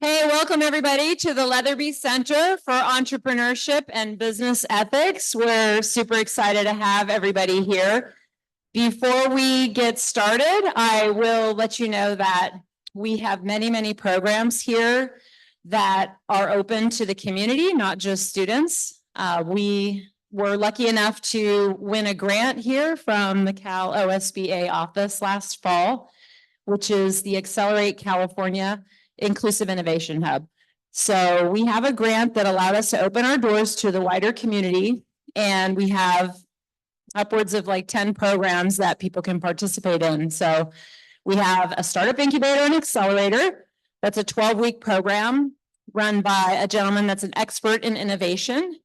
Hey, welcome everybody to the Leatherby Center for Entrepreneurship and Business Ethics. We're super excited to have everybody here. Before we get started, I will let you know that we have many programs here that are open to the community, not just students. We were lucky enough to win a grant here from the Cal OSBA office last fall, which is the Accelerate California Inclusive Innovation Hub. So we have a grant that allowed us to open our doors to the wider community, and we have upwards of like 10 programs that people can participate in. So we have a startup incubator and accelerator. That's a 12-week program run by a gentleman that's an expert in innovation.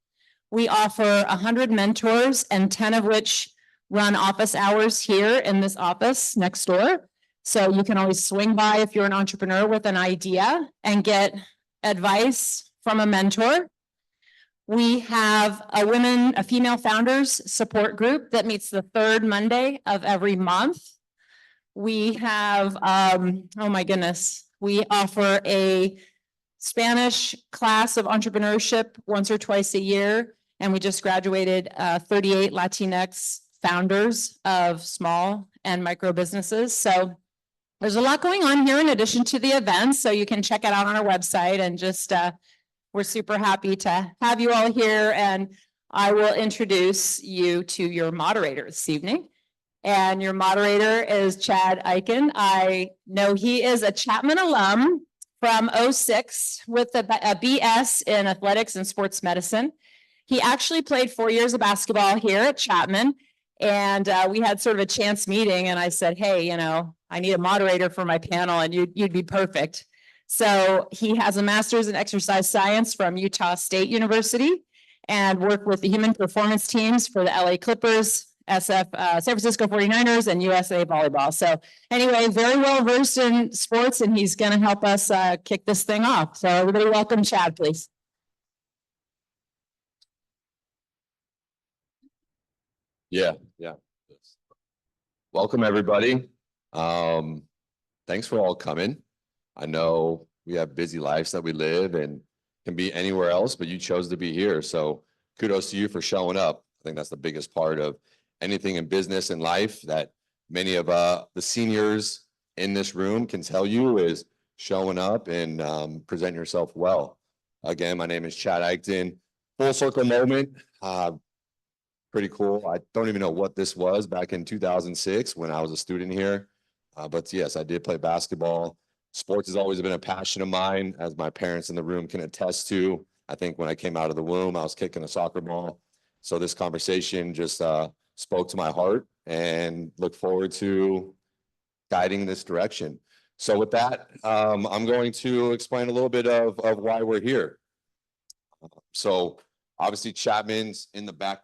We offer 100 mentors, and 10 of which run office hours here in this office next door. So you can always swing by if you're an entrepreneur with an idea and get advice from a mentor. We have a female founders support group that meets the third Monday of every month. We have, oh my goodness, we offer a Spanish class of entrepreneurship once or twice a year. And we just graduated 38 Latinx founders of small and micro businesses. So there's a lot going on here in addition to the events, so you can check it out on our website, and just we're super happy to have you all here. And I will introduce you to your moderator this evening. And your moderator is Chad Eichen. I know he is a Chapman alum from 06 with a BS in athletics and sports medicine. He actually played 4 years of basketball here at Chapman. And we had sort of a chance meeting, and I said, hey, you know, I need a moderator for my panel, and you'd be perfect. So he has a master's in exercise science from Utah State University and worked with the human performance teams for the LA Clippers, San Francisco 49ers, and USA Volleyball. So anyway, very well versed in sports, and he's going to help us kick this thing off. So everybody welcome Chad, please. Yeah. Welcome, everybody. Thanks for all coming. I know we have busy lives that we live and can be anywhere else, but you chose to be here. So kudos to you for showing up. I think that's the biggest part of anything in business and life that many of the seniors in this room can tell you is showing up and present yourself well. Again, my name is Chad Eichen. Full circle moment. Pretty cool. I don't even know what this was back in 2006 when I was a student here. But yes, I did play basketball. Sports has always been a passion of mine, as my parents in the room can attest to. I think when I came out of the womb, I was kicking a soccer ball. So this conversation just spoke to my heart, and look forward to guiding this direction. So with that, I'm going to explain a little bit of why we're here. So obviously Chapman's in the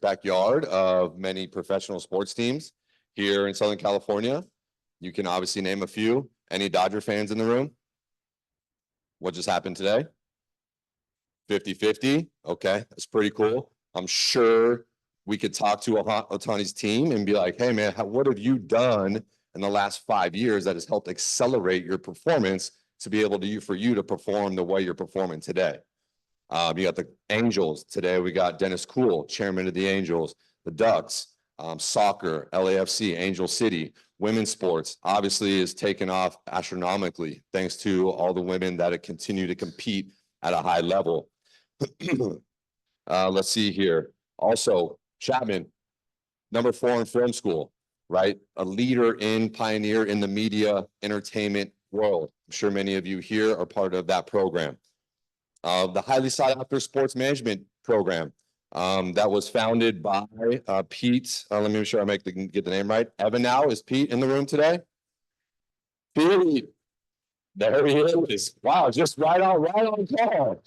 backyard of many professional sports teams here in Southern California. You can obviously name a few. Any Dodger fans in the room? What just happened today? 50-50. Okay, that's pretty cool. I'm sure we could talk to Ohtani's team and be like, hey man, what have you done in the last 5 years that has helped accelerate your performance to be able to for you to perform the way you're performing today? You got the Angels today. We got Dennis Kuhl, chairman of the Angels, the Ducks, soccer, LAFC, Angel City, women's sports obviously is taken off astronomically thanks to all the women that continue to compete at a high level. Let's see here. Also, Chapman, number 4 in film school, right? A leader pioneer in the media entertainment world. I'm sure many of you here are part of that program. The highly sought after sports management program that was founded by Pete. Let me make sure I get the name right. Evan now, is Pete in the room today? Pete, there he is. Wow, just right on call.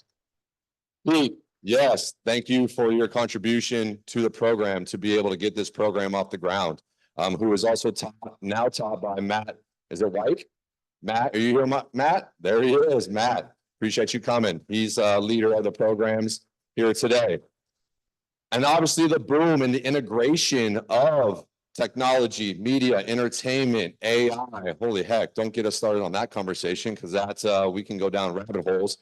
Pete, yes, thank you for your contribution to the program to be able to get this program off the ground. Who is also now taught by Matt. Is it White? Matt, are you here, Matt? There he is, Matt. Appreciate you coming. He's a leader of the programs here today. And obviously the boom and the integration of technology, media, entertainment, AI. Holy heck, don't get us started on that conversation because that's we can go down rabbit holes.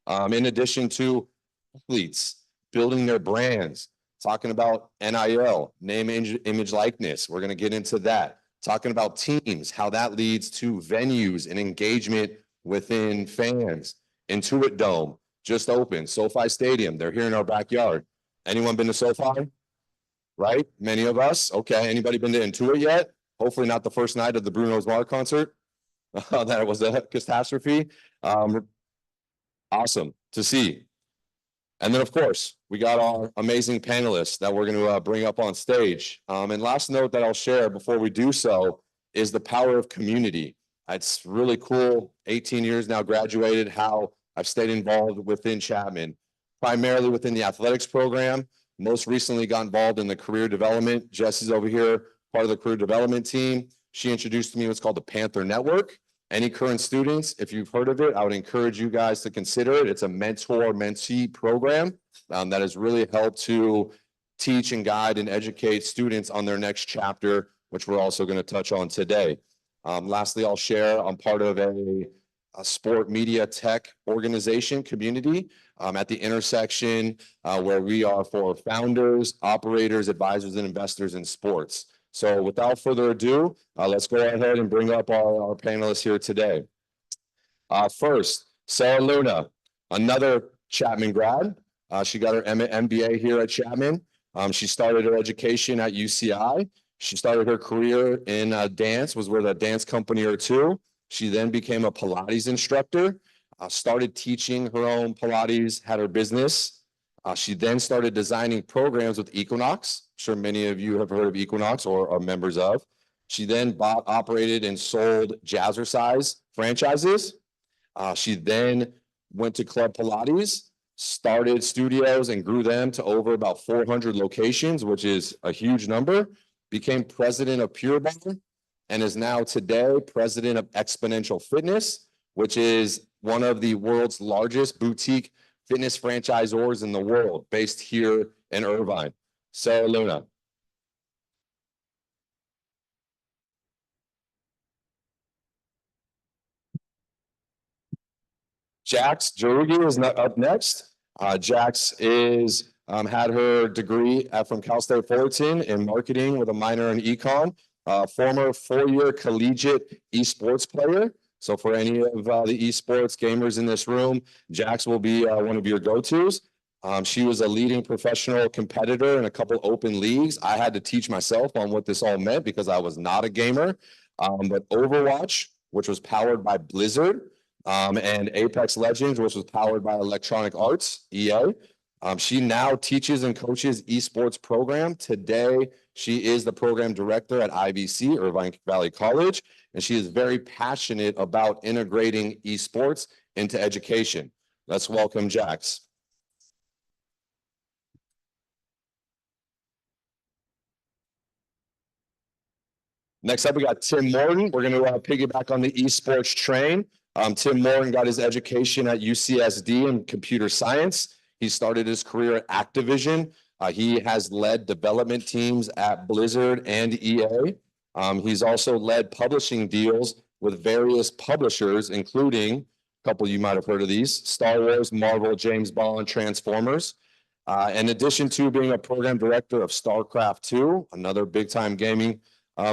In addition to athletes building their brands, talking about NIL, name, image, likeness. We're going to get into that. Talking about teams, how that leads to venues and engagement within fans. Intuit Dome just opened. SoFi Stadium, they're here in our backyard. Anyone been to SoFi? Right? Many of us. Okay. Anybody been to Intuit yet? Hopefully not the first night of the Bruno Mars concert. That was a catastrophe. Awesome to see. And then, of course, we got our amazing panelists that we're going to bring up on stage. And last note that I'll share before we do so is the power of community. It's really cool. 18 years now graduated, how I've stayed involved within Chapman, primarily within the athletics program. Most recently got involved in the career development. Jesse's over here, part of the career development team. She introduced me what's called the Panther Network. Any current students, if you've heard of it, I would encourage you guys to consider it. It's a mentor-mentee program that has really helped to teach and guide and educate students on their next chapter, which we're also going to touch on today. Lastly, I'll share I'm part of a sport media tech organization community at the intersection where we are for founders, operators, advisors, and investors in sports. So without further ado, let's go ahead and bring up our panelists here today. First, Sarah Luna, another Chapman grad. She got her MBA here at Chapman. She started her education at UCI. She started her career in dance, was with a dance company or two. She then became a Pilates instructor, started teaching her own Pilates, had her business. She then started designing programs with Equinox. I'm sure many of you have heard of Equinox or are members of. She then bought, operated, and sold Jazzercise franchises. She then went to Club Pilates, started studios and grew them to over about 400 locations, which is a huge number. Became president of Pure Barre and is now today president of Exponential Fitness, which is one of the world's largest boutique fitness franchisors in the world, based here in Irvine. Sarah Luna. Jax Jarugi is up next. Jax is had her degree from Cal State Fullerton in marketing with a minor in econ. Former four-year collegiate esports player. So for any of the esports gamers in this room, Jax will be one of your go-tos. She was a leading professional competitor in a couple open leagues. I had to teach myself on what this all meant because I was not a gamer. But Overwatch, which was powered by Blizzard, and Apex Legends, which was powered by Electronic Arts, EA. She now teaches and coaches esports program. Today, she is the program director at IVC, Irvine Valley College, and she is very passionate about integrating esports into education. Let's welcome Jax. Next up, we got Tim Morton. We're going to piggyback on the esports train. Tim Morton got his education at UCSD in computer science. He started his career at Activision. He has led development teams at Blizzard and EA. He's also led publishing deals with various publishers, including a couple you might have heard of these: Star Wars, Marvel, James Bond, Transformers. In addition to being a program director of StarCraft 2, another big-time gaming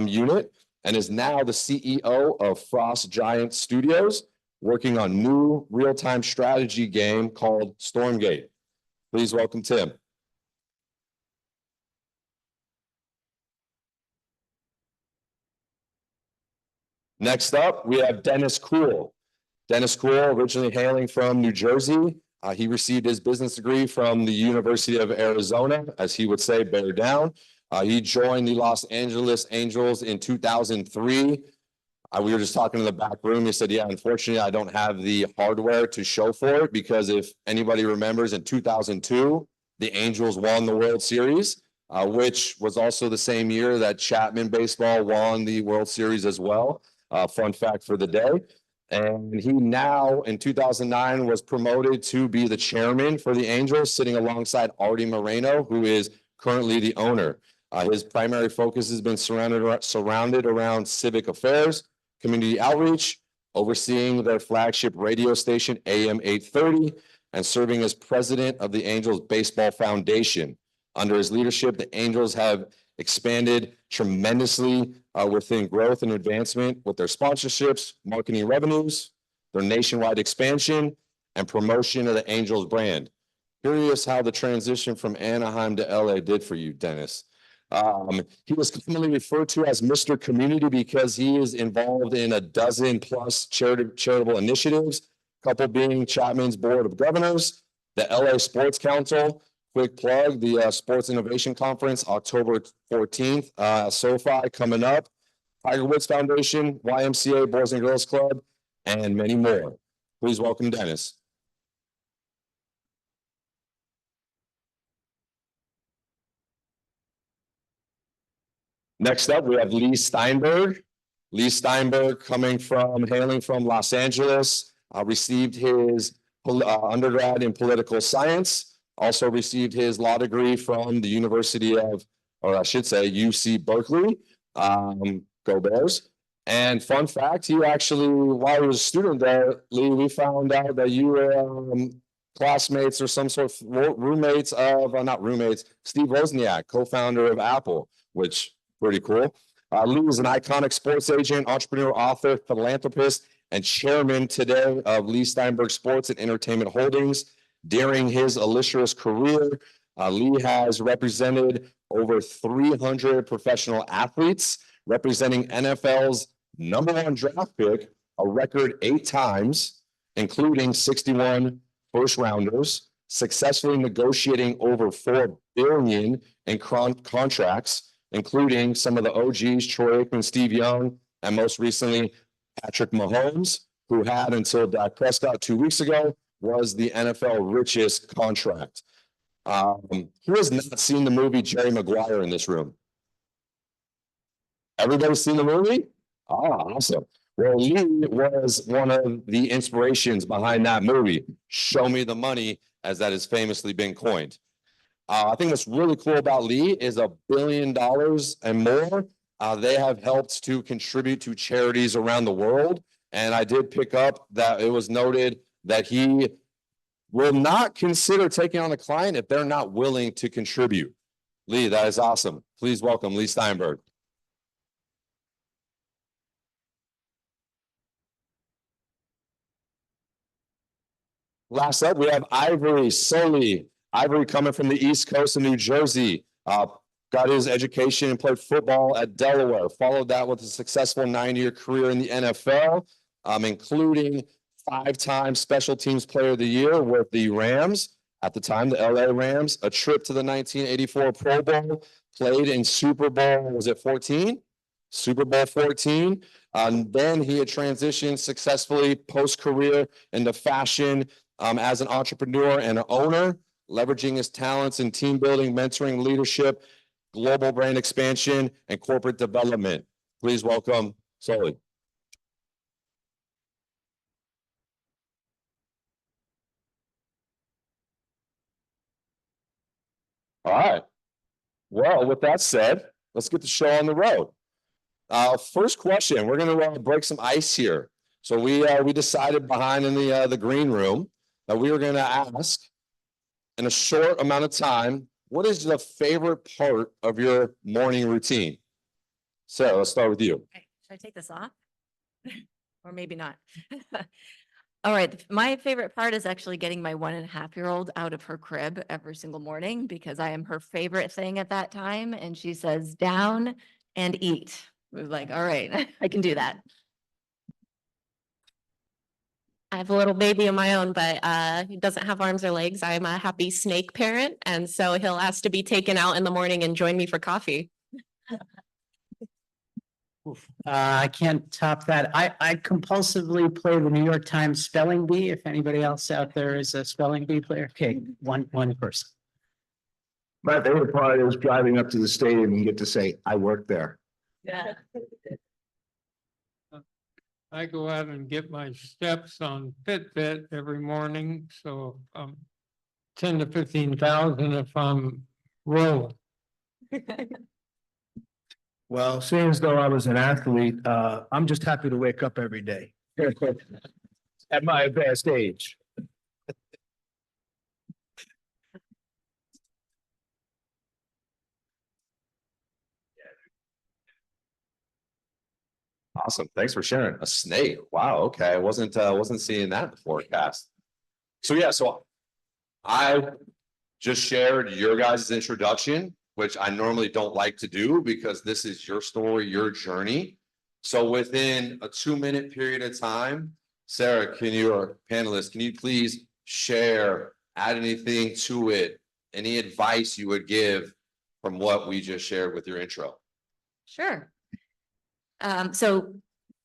unit, and is now the CEO of Frost Giant Studios, working on new real-time strategy game called Stormgate. Please welcome Tim. Next up, we have Dennis Kuhl. Dennis Kuhl, originally hailing from New Jersey. He received his business degree from the University of Arizona, as he would say, bear down. He joined the Los Angeles Angels in 2003. We were just talking in the back room. He said, yeah, unfortunately, I don't have the hardware to show for it because if anybody remembers, in 2002, the Angels won the World Series, which was also the same year that Chapman Baseball won the World Series as well. Fun fact for the day. And he now, in 2009, was promoted to be the chairman for the Angels, sitting alongside Artie Moreno, who is currently the owner. His primary focus has been surrounded around civic affairs, community outreach, overseeing their flagship radio station, AM 830, and serving as president of the Angels Baseball Foundation. Under his leadership, the Angels have expanded tremendously within growth and advancement with their sponsorships, marketing revenues, their nationwide expansion, and promotion of the Angels brand. Curious how the transition from Anaheim to LA did for you, Dennis. He was commonly referred to as Mr. Community because he is involved in a dozen plus charitable initiatives, a couple being Chapman's Board of Governors, the LA Sports Council, quick plug, the Sports Innovation Conference, October 14th, SoFi coming up, Tiger Woods Foundation, YMCA, Boys and Girls Club, and many more. Please welcome Dennis. Next up, we have Lee Steinberg. Lee Steinberg hailing from Los Angeles, received his undergrad in political science, also received his law degree from the University of, or I should say UC Berkeley, go Bears. And fun fact, he actually, while he was a student there, Lee, we found out that you were classmates or some sort of roommates of, not roommates, Steve Wozniak, co-founder of Apple, which pretty cool. Lee is an iconic sports agent, entrepreneur, author, philanthropist, and chairman today of Lee Steinberg Sports and Entertainment Holdings. During his illustrious career, Lee has represented over 300 professional athletes, representing NFL's #1 draft pick a record 8 times, including 61 first rounders, successfully negotiating over $4 billion in contracts, including some of the OGs, Troy Aikman, Steve Young, and most recently, Patrick Mahomes, who had until Dak Prescott 2 weeks ago, was the NFL richest contract. Who has not seen the movie Jerry Maguire in this room? Everybody's seen the movie? Awesome. Well, Lee was one of the inspirations behind that movie, Show Me the Money, as that has famously been coined. I think what's really cool about Lee is $1 billion and more. They have helped to contribute to charities around the world. And I did pick up that it was noted that he will not consider taking on a client if they're not willing to contribute. Lee, that is awesome. Please welcome Lee Steinberg. Last up, we have Ivory Soley. Ivory coming from the East Coast of New Jersey. Got his education and played football at Delaware. Followed that with a successful 9-year career in the NFL, including 5-time Special Teams Player of the Year with the Rams, at the time, the LA Rams, a trip to the 1984 Pro Bowl, played in Super Bowl, was it 14? Super Bowl 14. Then he had transitioned successfully post-career into fashion as an entrepreneur and an owner, leveraging his talents in team building, mentoring, leadership, global brand expansion, and corporate development. Please welcome Soley. All right. Well, with that said, let's get the show on the road. First question, we're going to break some ice here. So we decided behind in the green room that we were going to ask in a short amount of time, what is the favorite part of your morning routine? Sarah, let's start with you. Okay, should I take this off? Or maybe not. All right, my favorite part is actually getting my 1.5-year-old out of her crib every single morning because I am her favorite thing at that time. And she says, down and eat. We're like, all right, I can do that. I have a little baby of my own, but he doesn't have arms or legs. I'm a happy snake parent. And so he'll ask to be taken out in the morning and join me for coffee. I can't top that. I compulsively play the New York Times spelling bee. If anybody else out there is a spelling bee player, okay, one person. My favorite part is driving up to the stadium and get to say, I work there. Yeah. I go out and get my steps on Fitbit every morning, so 10 to 15,000 if I'm rolling. Well, seeing as though I was an athlete, I'm just happy to wake up every day. At my advanced age. Awesome. Thanks for sharing. A snake. Wow. Okay. I wasn't seeing that in the forecast. So yeah, so I just shared your guys' introduction, which I normally don't like to do because this is your story, your journey. So within a 2-minute period of time, Sarah, or panelists, can you please share, add anything to it, any advice you would give from what we just shared with your intro? Sure. So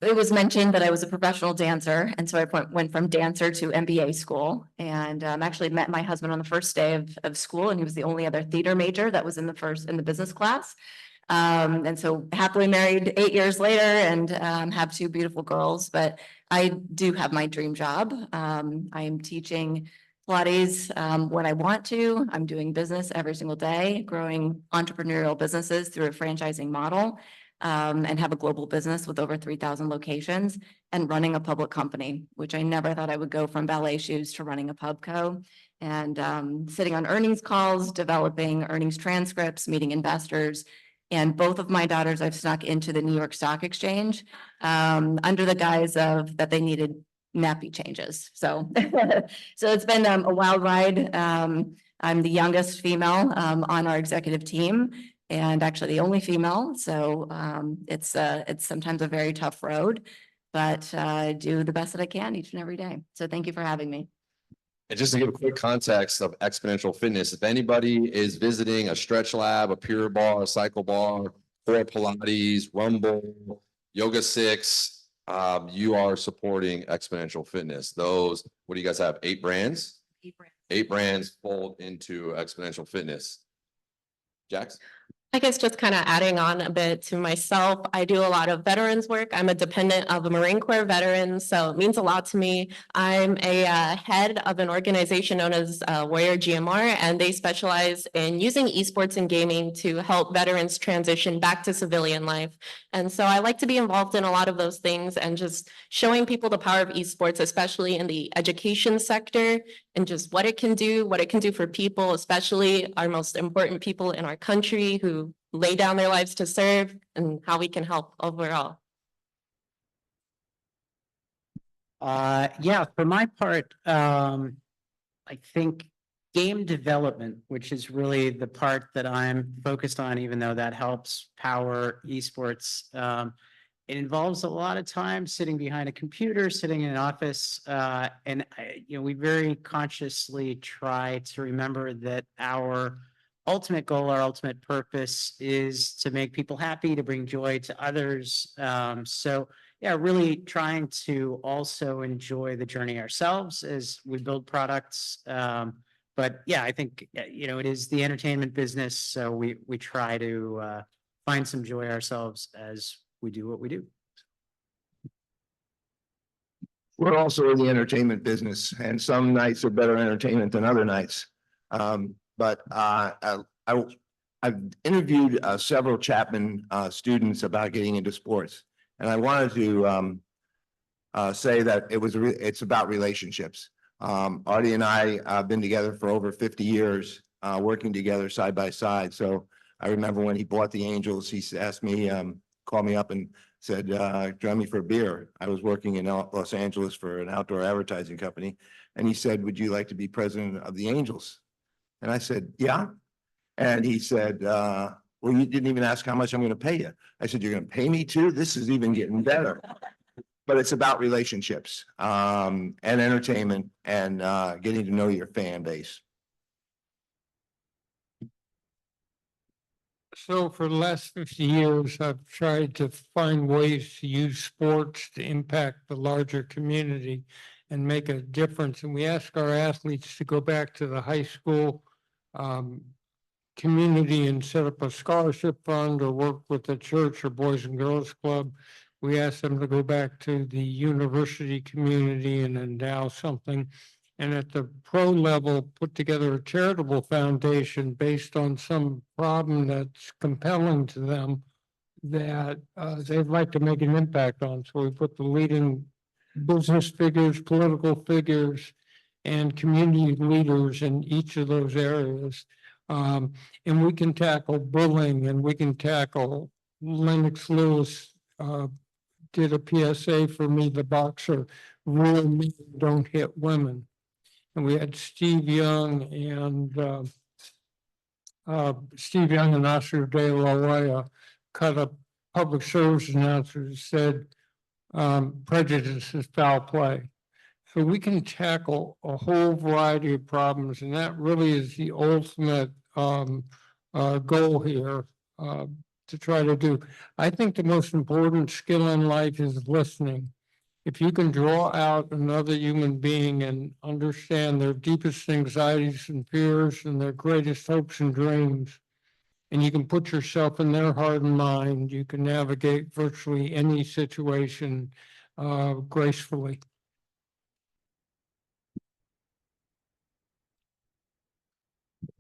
it was mentioned that I was a professional dancer, and so I went from dancer to MBA school, and actually met my husband on the first day of school, and he was the only other theater major that was in the business class. And so happily married 8 years later, and have 2 beautiful girls. But I do have my dream job. I am teaching Pilates when I want to. I'm doing business every single day, growing entrepreneurial businesses through a franchising model. And have a global business with over 3,000 locations, and running a public company, which I never thought I would go from ballet shoes to running a pubco, and sitting on earnings calls, developing earnings transcripts, meeting investors. And both of my daughters I've snuck into the New York Stock Exchange under the guise of that they needed nappy changes. So, so it's been a wild ride. I'm the youngest female on our executive team, and actually the only female. So it's sometimes a very tough road, but I do the best that I can each and every day. So thank you for having me. And just to give a quick context of exponential fitness, if anybody is visiting a stretch lab, a Pure Bar, a Cycle Bar, or Pilates, Rumble, Yoga 6, you are supporting exponential fitness. Those, what do you guys have? 8 brands? 8 brands. 8 brands fold into exponential fitness. Jax? I guess just kind of adding on a bit to myself, I do a lot of veterans work. I'm a dependent of a Marine Corps veteran, so it means a lot to me. I'm a head of an organization known as Warrior GMR, and they specialize in using esports and gaming to help veterans transition back to civilian life. And so I like to be involved in a lot of those things and just showing people the power of esports, especially in the education sector, and just what it can do for people, especially our most important people in our country who lay down their lives to serve, and how we can help overall. Yeah, for my part, I think game development, which is really the part that I'm focused on, even though that helps power esports. It involves a lot of time sitting behind a computer, sitting in an office, and we very consciously try to remember that our ultimate goal, our ultimate purpose is to make people happy, to bring joy to others. So yeah, really trying to also enjoy the journey ourselves as we build products. But yeah, I think, it is the entertainment business. So we try to find some joy ourselves as we do what we do. We're also in the entertainment business, and some nights are better entertainment than other nights. But I've interviewed several Chapman students about getting into sports, and I wanted to say that it's about relationships. Artie and I have been together for over 50 years, working together side by side. So I remember when he bought the Angels, he asked me, called me up and said, join me for a beer. I was working in Los Angeles for an outdoor advertising company. And he said, would you like to be president of the Angels? And I said, yeah. And he said, well, you didn't even ask how much I'm going to pay you. I said, you're going to pay me too? This is even getting better. But it's about relationships and entertainment and getting to know your fan base. So for the last 50 years, I've tried to find ways to use sports to impact the larger community and make a difference. And we ask our athletes to go back to the high school community and set up a scholarship fund or work with the church or Boys and Girls Club. We ask them to go back to the university community and endow something. And at the pro level, put together a charitable foundation based on some problem that's compelling to them that they'd like to make an impact on. So we put the leading business figures, political figures, and community leaders in each of those areas. And we can tackle bullying, and we can tackle Lennox Lewis did a PSA for me, the boxer, rule men don't hit women. And we had Steve Young and Oscar De La Hoya cut a public service announcer that said prejudice is foul play. So we can tackle a whole variety of problems, and that really is the ultimate goal here to try to do. I think the most important skill in life is listening. If you can draw out another human being and understand their deepest anxieties and fears and their greatest hopes and dreams, and you can put yourself in their heart and mind, you can navigate virtually any situation gracefully.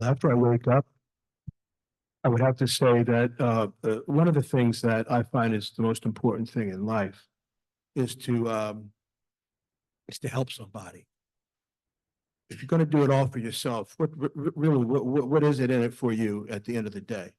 After I wake up, I would have to say that one of the things that I find is the most important thing in life is to help somebody. If you're going to do it all for yourself, what is it in it for you at the end of the day?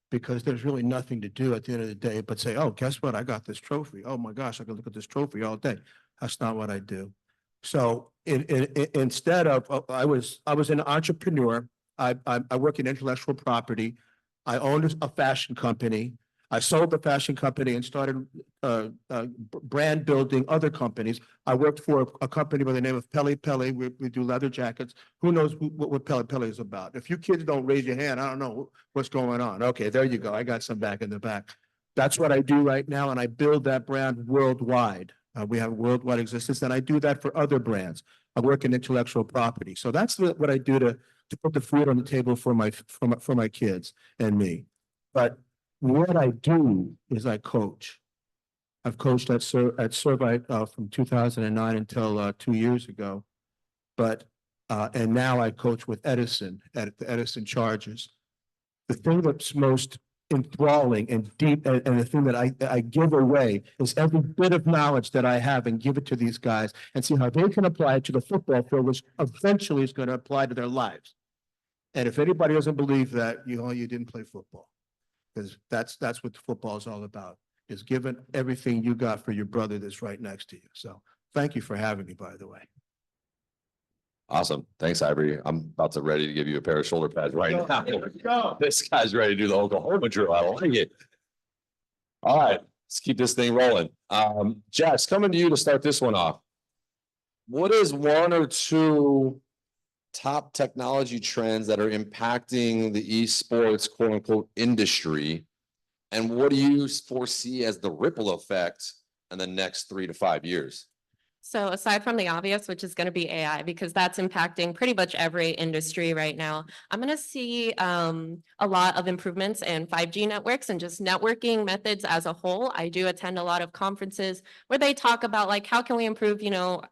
Because there's really nothing to do at the end of the day but say, oh, guess what? I got this trophy. Oh my gosh, I can look at this trophy all day. That's not what I do. So instead of, I was an entrepreneur. I work in intellectual property. I owned a fashion company. I sold the fashion company and started brand building other companies. I worked for a company by the name of Pele Pele. We do leather jackets. Who knows what Pele Pele is about? If you kids don't raise your hand, I don't know what's going on. Okay, there you go. I got some back in the back. That's what I do right now, and I build that brand worldwide. We have worldwide existence, and I do that for other brands. I work in intellectual property. So that's what I do to put the food on the table for my kids and me. But what I do is I coach. I've coached at Servite from 2009 until 2 years ago. But and now I coach with Edison at the Edison Chargers. The thing that's most enthralling and deep, and the thing that I give away is every bit of knowledge that I have and give it to these guys and see how they can apply it to the football field, which eventually is going to apply to their lives. And if anybody doesn't believe that, you didn't play football, because that's what football is all about, is giving everything you got for your brother that's right next to you. So thank you for having me, by the way. Awesome. Thanks, Ivory. I'm about to ready to give you a pair of shoulder pads right now. This guy's ready to do the Oklahoma drill. I like it. All right, let's keep this thing rolling. Jess, coming to you to start this one off. What is one or two top technology trends that are impacting the esports quote unquote industry? And what do you foresee as the ripple effect in the next 3 to 5 years? So aside from the obvious, which is going to be AI, because that's impacting pretty much every industry right now, I'm going to see a lot of improvements in 5G networks and just networking methods as a whole. I do attend a lot of conferences where they talk about like, how can we improve,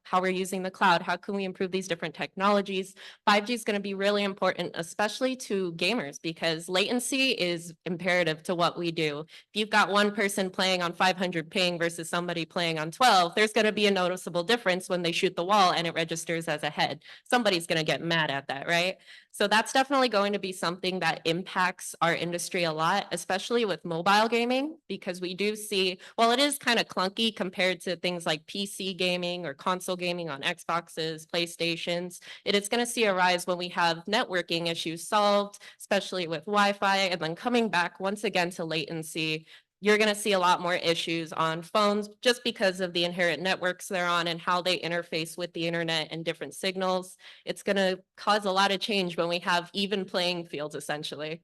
how we're using the cloud? How can we improve these different technologies? 5G is going to be really important, especially to gamers, because latency is imperative to what we do. If you've got one person playing on 500 ping versus somebody playing on 12, there's going to be a noticeable difference when they shoot the wall and it registers as a head. Somebody's going to get mad at that, right? So that's definitely going to be something that impacts our industry a lot, especially with mobile gaming, because we do see, while it is kind of clunky compared to things like PC gaming or console gaming on Xboxes, PlayStations, it is going to see a rise when we have networking issues solved, especially with Wi-Fi, and then coming back once again to latency. You're going to see a lot more issues on phones just because of the inherent networks they're on and how they interface with the internet and different signals. It's going to cause a lot of change when we have even playing fields, essentially.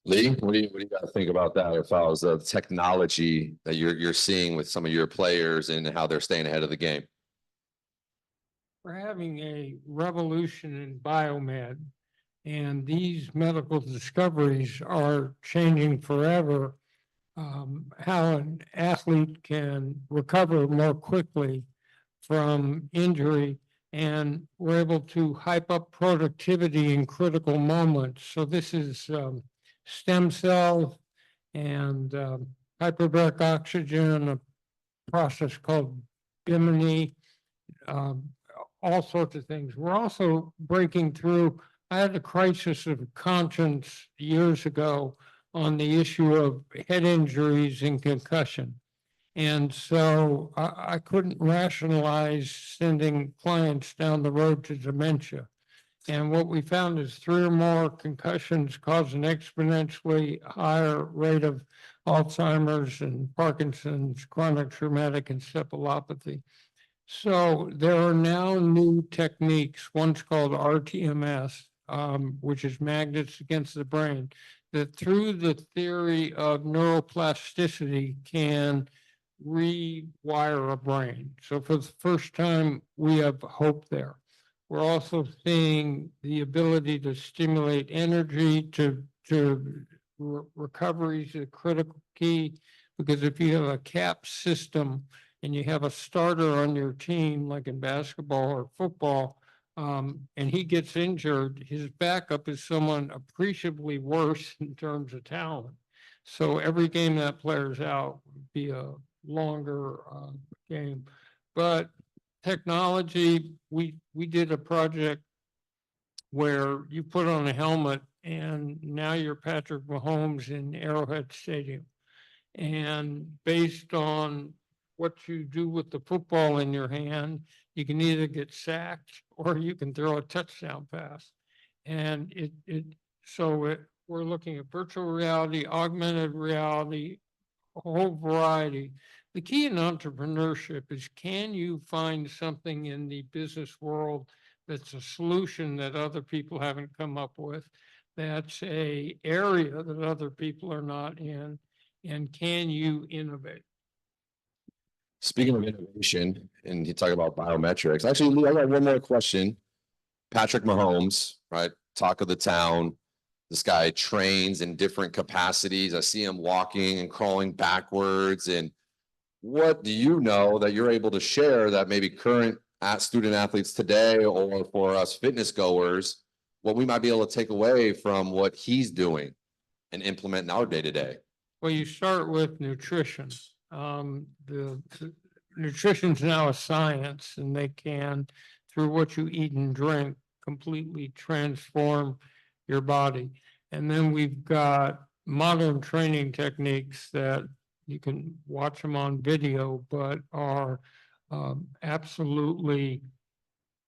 Lee, what do you got to think about that as far as the technology that you're seeing with some of your players and how they're staying ahead of the game? We're having a revolution in biomed. And these medical discoveries are changing forever how an athlete can recover more quickly from injury, and we're able to hype up productivity in critical moments. So this is stem cells and hyperbaric oxygen, a process called Bimini, um, all sorts of things. We're also breaking through. I had a crisis of conscience years ago on the issue of head injuries and concussion. And so I couldn't rationalize sending clients down the road to dementia. And what we found is 3 or more concussions cause an exponentially higher rate of Alzheimer's and Parkinson's, chronic traumatic encephalopathy. So there are now new techniques, one's called RTMS, which is magnets against the brain, that through the theory of neuroplasticity can rewire a brain. So for the first time, we have hope there. We're also seeing the ability to stimulate energy to recovery is a critical key, because if you have a cap system and you have a starter on your team, like in basketball or football, and he gets injured, his backup is someone appreciably worse in terms of talent. So every game that player's out would be a longer game. But technology, we did a project where you put on a helmet and now you're Patrick Mahomes in Arrowhead Stadium. And based on what you do with the football in your hand, you can either get sacked or you can throw a touchdown pass. And we're looking at virtual reality, augmented reality, a whole variety. The key in entrepreneurship is, can you find something in the business world that's a solution that other people haven't come up with, that's a area that other people are not in, and can you innovate? Speaking of innovation, and you talk about biometrics, actually, Lou, I got one more question. Patrick Mahomes, right? Talk of the town. This guy trains in different capacities. I see him walking and crawling backwards. And what do you know that you're able to share that maybe current student athletes today, or for us fitness goers, what we might be able to take away from what he's doing and implement in our day to day? Well, you start with nutrition. The nutrition's now a science, and they can, through what you eat and drink, completely transform your body. And then we've got modern training techniques that you can watch them on video, but are absolutely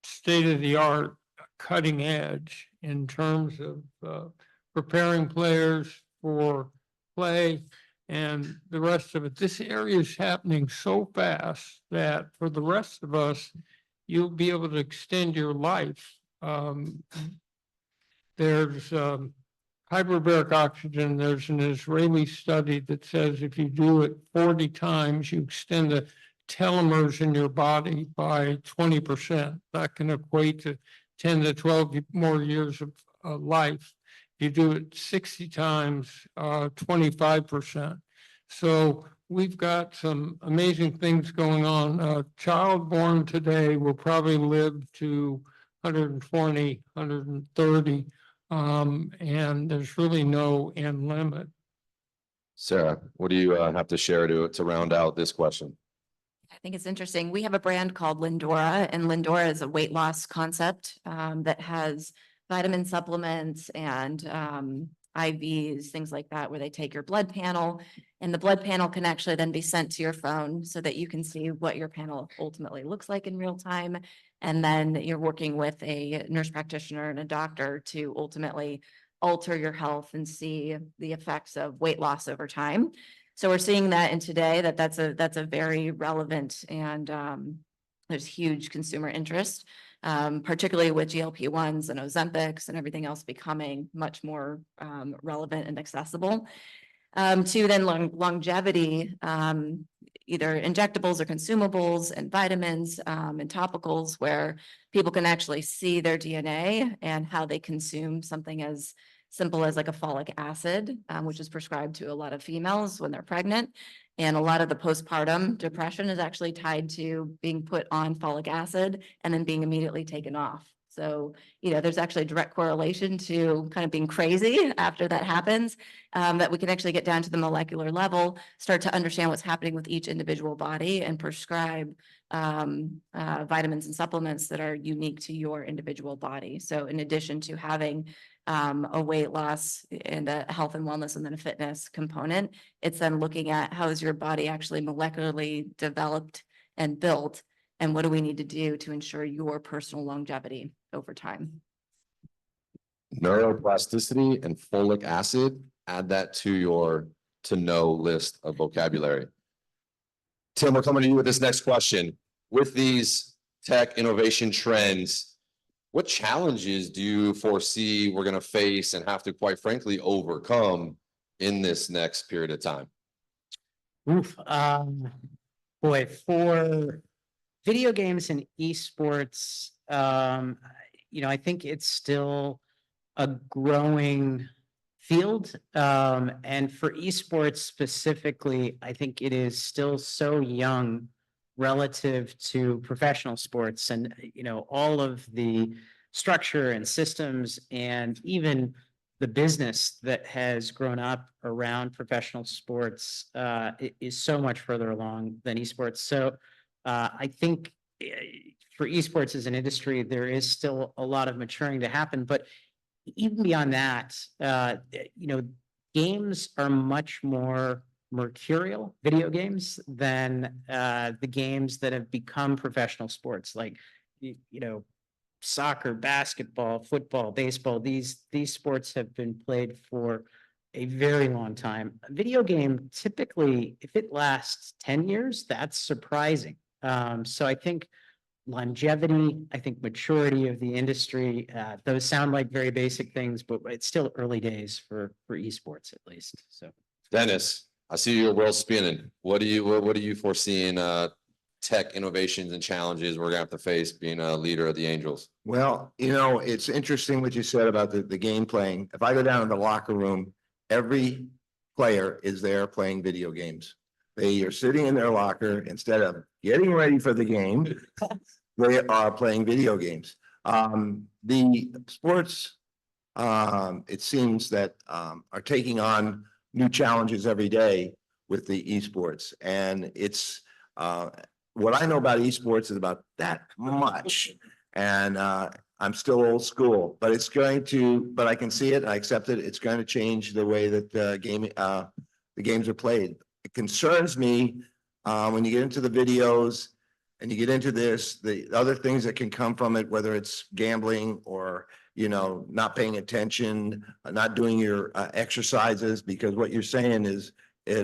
state of the art, cutting edge in terms of preparing players for play and the rest of it. This area is happening so fast that for the rest of us, you'll be able to extend your life. There's hyperbaric oxygen. There's an Israeli study that says if you do it 40 times, you extend the telomeres in your body by 20%. That can equate to 10 to 12 more years of life. You do it 60 times, 25%. So we've got some amazing things going on. A child born today will probably live to 120, 130, and there's really no end limit. Sarah, what do you have to share to round out this question? I think it's interesting. We have a brand called Lindora, and Lindora is a weight loss concept that has vitamin supplements and IVs, things like that, where they take your blood panel, and the blood panel can actually then be sent to your phone so that you can see what your panel ultimately looks like in real time. And then you're working with a nurse practitioner and a doctor to ultimately alter your health and see the effects of weight loss over time. So we're seeing that in today, that's a very relevant, and there's huge consumer interest, particularly with GLP-1s and Ozempics and everything else becoming much more relevant and accessible. To then longevity, either injectables or consumables and vitamins and topicals, where people can actually see their DNA and how they consume something as simple as like a folic acid, which is prescribed to a lot of females when they're pregnant. And a lot of the postpartum depression is actually tied to being put on folic acid and then being immediately taken off. So, there's actually a direct correlation to kind of being crazy after that happens, that we can actually get down to the molecular level, start to understand what's happening with each individual body and prescribe vitamins and supplements that are unique to your individual body. So in addition to having a weight loss and a health and wellness and then a fitness component, it's then looking at how is your body actually molecularly developed and built, and what do we need to do to ensure your personal longevity over time. Neuroplasticity and folic acid, add that to your to know list of vocabulary. Tim, we're coming to you with this next question. With these tech innovation trends, what challenges do you foresee we're going to face and have to, quite frankly, overcome in this next period of time? Oof, boy, for video games and esports, I think it's still a growing field. And for esports specifically, I think it is still so young relative to professional sports, and, all of the structure and systems and even the business that has grown up around professional sports is so much further along than esports. So I think for esports as an industry, there is still a lot of maturing to happen. But even beyond that, games are much more mercurial, video games, than the games that have become professional sports, like, soccer, basketball, football, baseball. These sports have been played for a very long time. A video game, typically, if it lasts 10 years, that's surprising. So I think longevity, I think maturity of the industry, those sound like very basic things, but it's still early days for esports, at least. So, Dennis, I see your world spinning. What are you foreseeing tech innovations and challenges we're gonna have to face being a leader of the Angels? Well, it's interesting what you said about the game playing. If I go down in the locker room, every player is there playing video games. They are sitting in their locker instead of getting ready for the game. They are playing video games. The sports, it seems that are taking on new challenges every day with the esports, and it's what I know about esports is about that much, and I'm still old school, but but I can see it, I accept it. It's going to change the way that the games are played. It concerns me when you get into the videos and you get into the other things that can come from it, whether it's gambling or, not paying attention, not doing your exercises, because what you're saying is,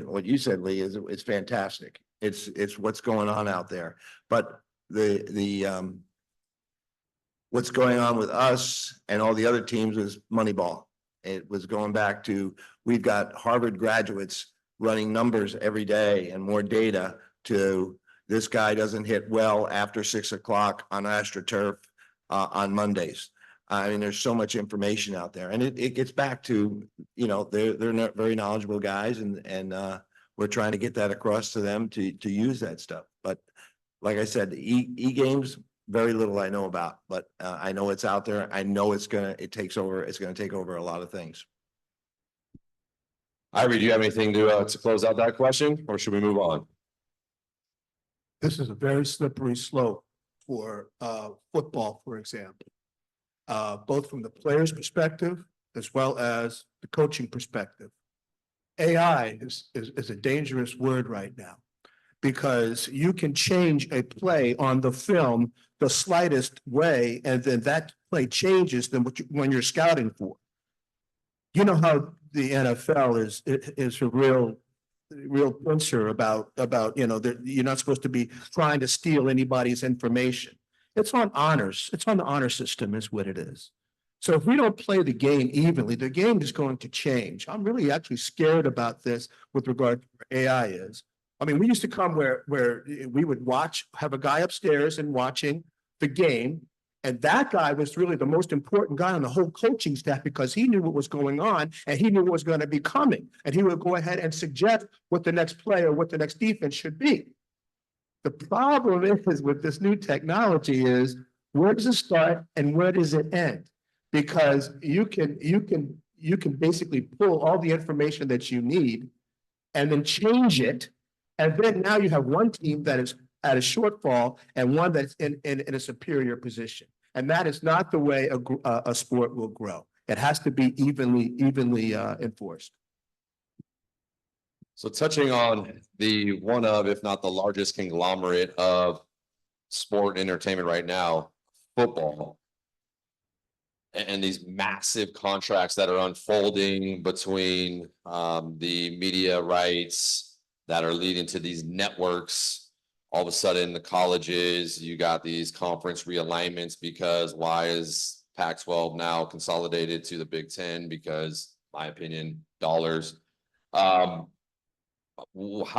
what you said, Lee, is it's fantastic. It's what's going on out there. But what's going on with us and all the other teams is Moneyball. It was going back to, we've got Harvard graduates running numbers every day and more data to, this guy doesn't hit well after 6 o'clock on AstroTurf on Mondays. I mean, there's so much information out there, and it gets back to, they're not very knowledgeable guys, and we're trying to get that across to them to use that stuff. But like I said, e-games, very little I know about, but I know it's out there. I know it's gonna take over a lot of things. Ivy, do you have anything to close out that question, or should we move on? This is a very slippery slope for football, for example. Both from the player's perspective as well as the coaching perspective. AI is a dangerous word right now, because you can change a play on the film the slightest way, and then that play changes than when you're scouting for. You know how the NFL is a real pincer about you're not supposed to be trying to steal anybody's information. It's on honors. It's on the honor system is what it is. So if we don't play the game evenly, the game is going to change. I'm really actually scared about this with regard to where AI is. I mean, we used to come where we would have a guy upstairs and watching the game. And that guy was really the most important guy on the whole coaching staff, because he knew what was going on and he knew what was going to be coming. And he would go ahead and suggest what the next play or what the next defense should be. The problem is with this new technology is Where does it start and where does it end? Because you can basically pull all the information that you need and then change it. And then now you have one team that is at a shortfall and one that's in a superior position. And that is not the way a sport will grow. It has to be evenly enforced. So touching on the one of, if not the largest conglomerate of sport and entertainment right now, football. And these massive contracts that are unfolding between the media rights that are leading to these networks. All of a sudden, the colleges, you got these conference realignments because why is Pac-12 now consolidated to the Big Ten? Because, my opinion, dollars. How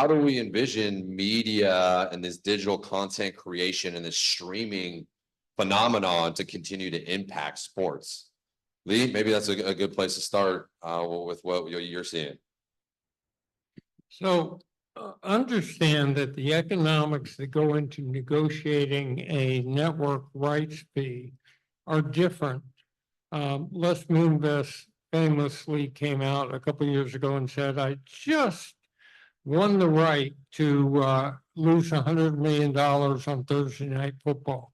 do we envision media and this digital content creation and this streaming phenomenon to continue to impact sports? Lee, maybe that's a good place to start with what you're seeing. So understand that the economics that go into negotiating a network rights fee are different. Les Moonves famously came out a couple of years ago and said, I just won the right to lose $100 million on Thursday Night Football.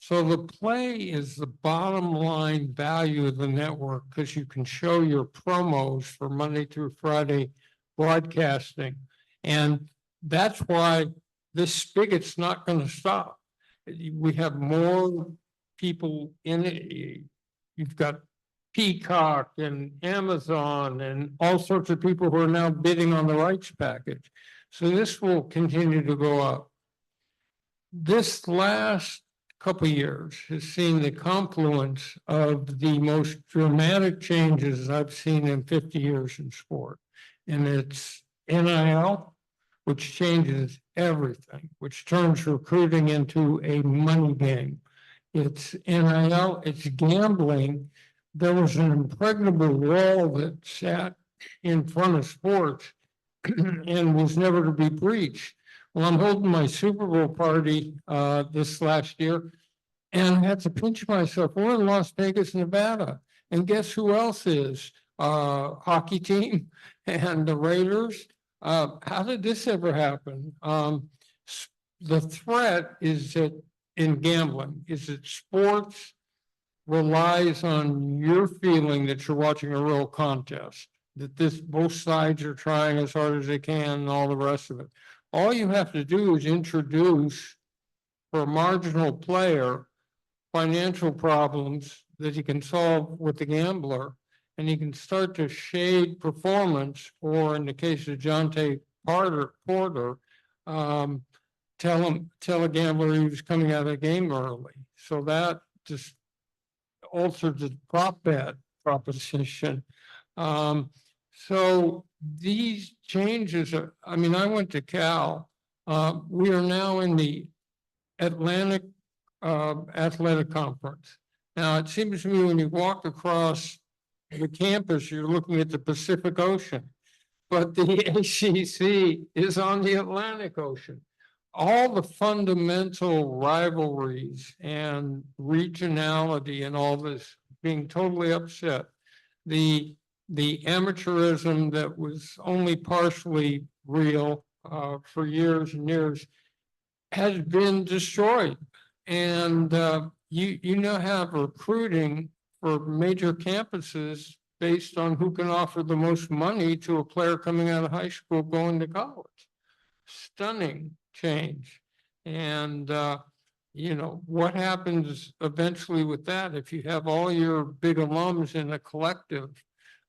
So the play is the bottom line value of the network because you can show your promos for Monday through Friday broadcasting. And that's why this spigot's not going to stop. We have more people in it. You've got Peacock and Amazon and all sorts of people who are now bidding on the rights package. So this will continue to go up. This last couple of years has seen the confluence of the most dramatic changes I've seen in 50 years in sport. And it's NIL, which changes everything, which turns recruiting into a money game. It's NIL, it's gambling. There was an impregnable wall that sat in front of sports and was never to be breached. Well, I'm holding my Super Bowl party this last year, and I had to pinch myself. We're in Las Vegas, Nevada, and guess who else is? Hockey team and the Raiders. How did this ever happen? The threat is that in gambling, is that sports relies on your feeling that you're watching a real contest, that both sides are trying as hard as they can and all the rest of it. All you have to do is introduce for a marginal player financial problems that he can solve with the gambler, and he can start to shade performance, or in the case of Jonte Porter, tell a gambler he was coming out of the game early. So that just altered the prop bet proposition. So these changes are, I mean, I went to Cal. We are now in the Atlantic Athletic Conference. Now, it seems to me when you walk across the campus, you're looking at the Pacific Ocean, but the ACC is on the Atlantic Ocean. All the fundamental rivalries and regionality and all this being totally upset. The amateurism that was only partially real for years and years has been destroyed. And you now have recruiting for major campuses based on who can offer the most money to a player coming out of high school going to college. Stunning change. And you know, what happens eventually with that if you have all your big alums in a collective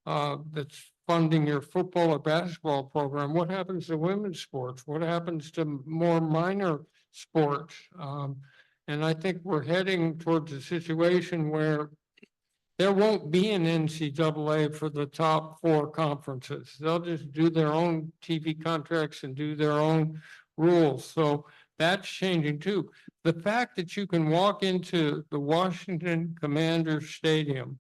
that's funding your football or basketball program? What happens to women's sports? What happens to more minor sports? And I think we're heading towards a situation where there won't be an NCAA for the top 4 conferences. They'll just do their own TV contracts and do their own rules. So that's changing too. The fact that you can walk into the Washington Commanders Stadium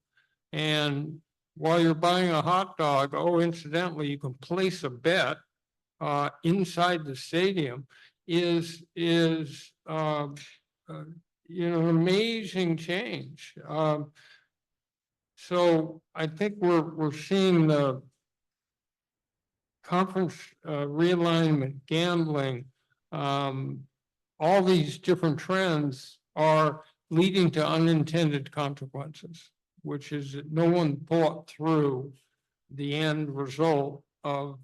and while you're buying a hot dog, oh, incidentally, you can place a bet inside the stadium is an amazing change. So I think we're seeing the conference realignment, gambling, all these different trends are leading to unintended consequences, which is that no one thought through the end result of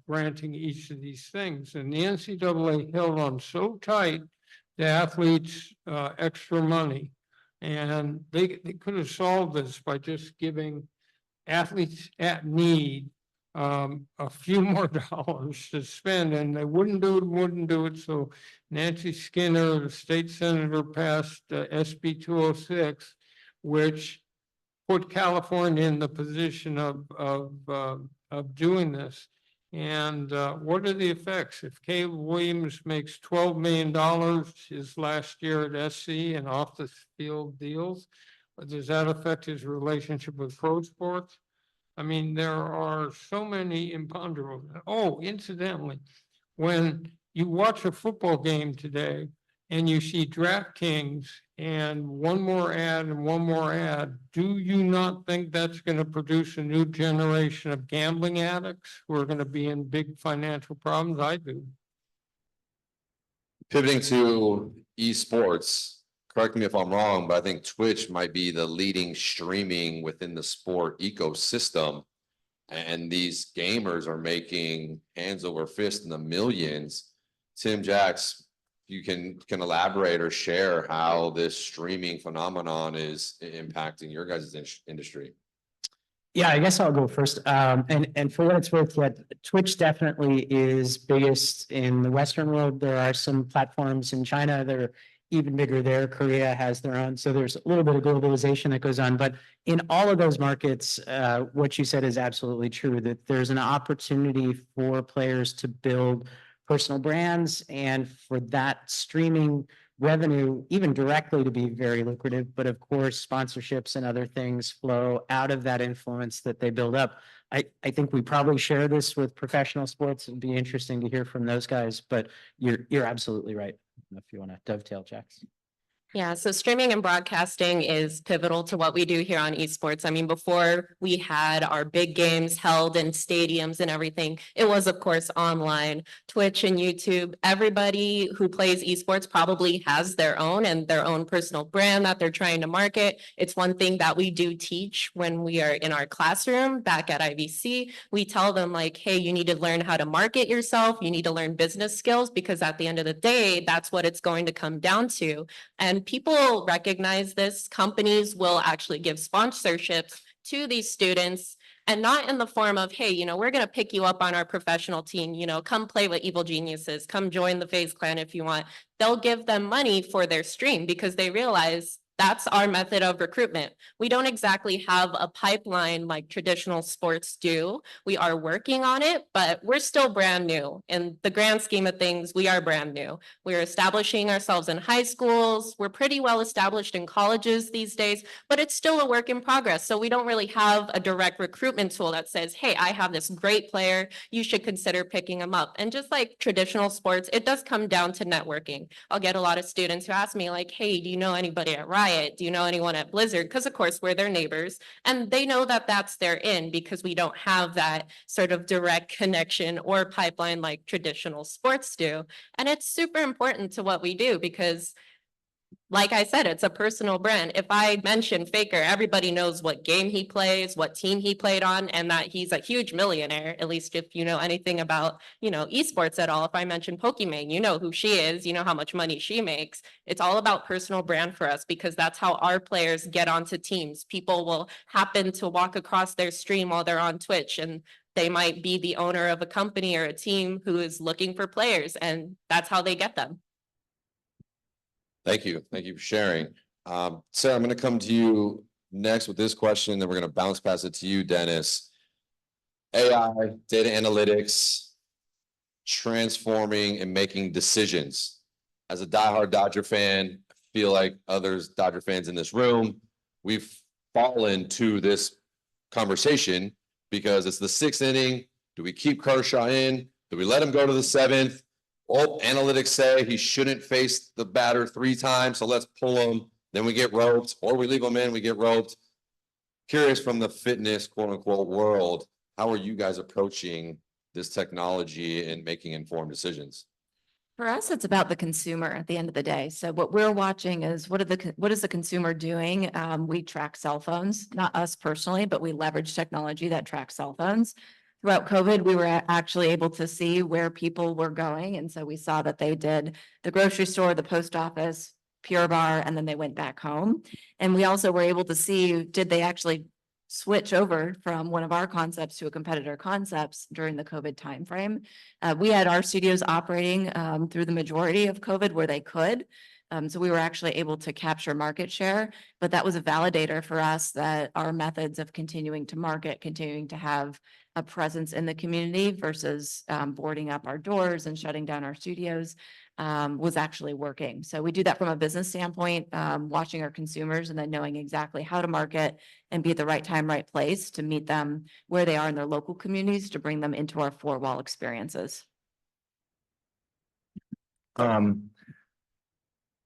granting each of these things. And the NCAA held on so tight to athletes extra money. And they could have solved this by just giving athletes at need a few more dollars to spend, and they wouldn't do it. So Nancy Skinner, the state senator, passed SB 206, which put California in the position of doing this. And what are the effects? If Caleb Williams makes $12 million his last year at SC and off the field deals, does that affect his relationship with pro sports? I mean, there are so many imponderables. Oh, incidentally, when you watch a football game today and you see DraftKings and one more ad and one more ad, do you not think that's going to produce a new generation of gambling addicts who are going to be in big financial problems? I do. Pivoting to esports, correct me if I'm wrong, but I think Twitch might be the leading streaming within the sport ecosystem. And these gamers are making hands over fist in the millions. Tim Jacks, you can elaborate or share how this streaming phenomenon is impacting your guys' industry. Yeah, I guess I'll go first. And for what it's worth, yeah, Twitch definitely is biggest in the Western world. There are some platforms in China that are even bigger there. Korea has their own. So there's a little bit of globalization that goes on. But in all of those markets, what you said is absolutely true, that there's an opportunity for players to build personal brands and for that streaming revenue, even directly, to be very lucrative. But of course, sponsorships and other things flow out of that influence that they build up. I think we probably share this with professional sports. It'd be interesting to hear from those guys, but you're absolutely right. If you want to dovetail, Jax. Yeah, so streaming and broadcasting is pivotal to what we do here on esports. I mean, before we had our big games held in stadiums and everything, it was, of course, online, Twitch and YouTube. Everybody who plays esports probably has their own personal brand that they're trying to market. It's one thing that we do teach when we are in our classroom back at IVC. We tell them like, hey, you need to learn how to market yourself. You need to learn business skills, because at the end of the day, that's what it's going to come down to. And people recognize this. Companies will actually give sponsorships to these students, and not in the form of, hey, we're going to pick you up on our professional team, come play with Evil Geniuses, come join the FaZe Clan if you want. They'll give them money for their stream because they realize that's our method of recruitment. We don't exactly have a pipeline like traditional sports do. We are working on it, but we're still brand new. In the grand scheme of things, we are brand new. We're establishing ourselves in high schools. We're pretty well established in colleges these days, but it's still a work in progress. So we don't really have a direct recruitment tool that says, hey, I have this great player, you should consider picking him up. And just like traditional sports, it does come down to networking. I'll get a lot of students who ask me like, hey, do you know anybody at Riot? Do you know anyone at Blizzard? Because of course we're their neighbors, and they know that that's their in, because we don't have that sort of direct connection or pipeline like traditional sports do. And it's super important to what we do because, like I said, it's a personal brand. If I mention Faker, everybody knows what game he plays, what team he played on, and that he's a huge millionaire, at least if you know anything about, esports at all. If I mention Pokimane, you know who she is, you know how much money she makes. It's all about personal brand for us, because that's how our players get onto teams. People will happen to walk across their stream while they're on Twitch, and they might be the owner of a company or a team who is looking for players, and that's how they get them. Thank you. Thank you for sharing. Sarah, I'm going to come to you next with this question, then we're going to bounce past it to you, Dennis. AI, data analytics, transforming and making decisions. As a diehard Dodger fan, I feel like others Dodger fans in this room, we've fallen to this conversation because it's the 6th inning. Do we keep Kershaw in? Do we let him go to the 7th? oh, analytics say he shouldn't face the batter 3 times, so let's pull him. Then we get roped, or we leave him in, we get roped. Curious from the fitness, quote unquote, world, how are you guys approaching this technology and making informed decisions? For us, it's about the consumer at the end of the day. So what we're watching is what is the consumer doing? We track cell phones, not us personally, but we leverage technology that tracks cell phones. Throughout COVID, we were actually able to see where people were going. And so we saw that they did the grocery store, the post office, Pure Bar, and then they went back home. And we also were able to see, did they actually switch over from one of our concepts to a competitor concepts during the COVID timeframe. We had our studios operating through the majority of COVID where they could. So we were actually able to capture market share, but that was a validator for us that our methods of continuing to market, continuing to have a presence in the community versus boarding up our doors and shutting down our studios was actually working. So we do that from a business standpoint, watching our consumers and then knowing exactly how to market and be at the right time, right place to meet them where they are in their local communities to bring them into our 4-wall experiences.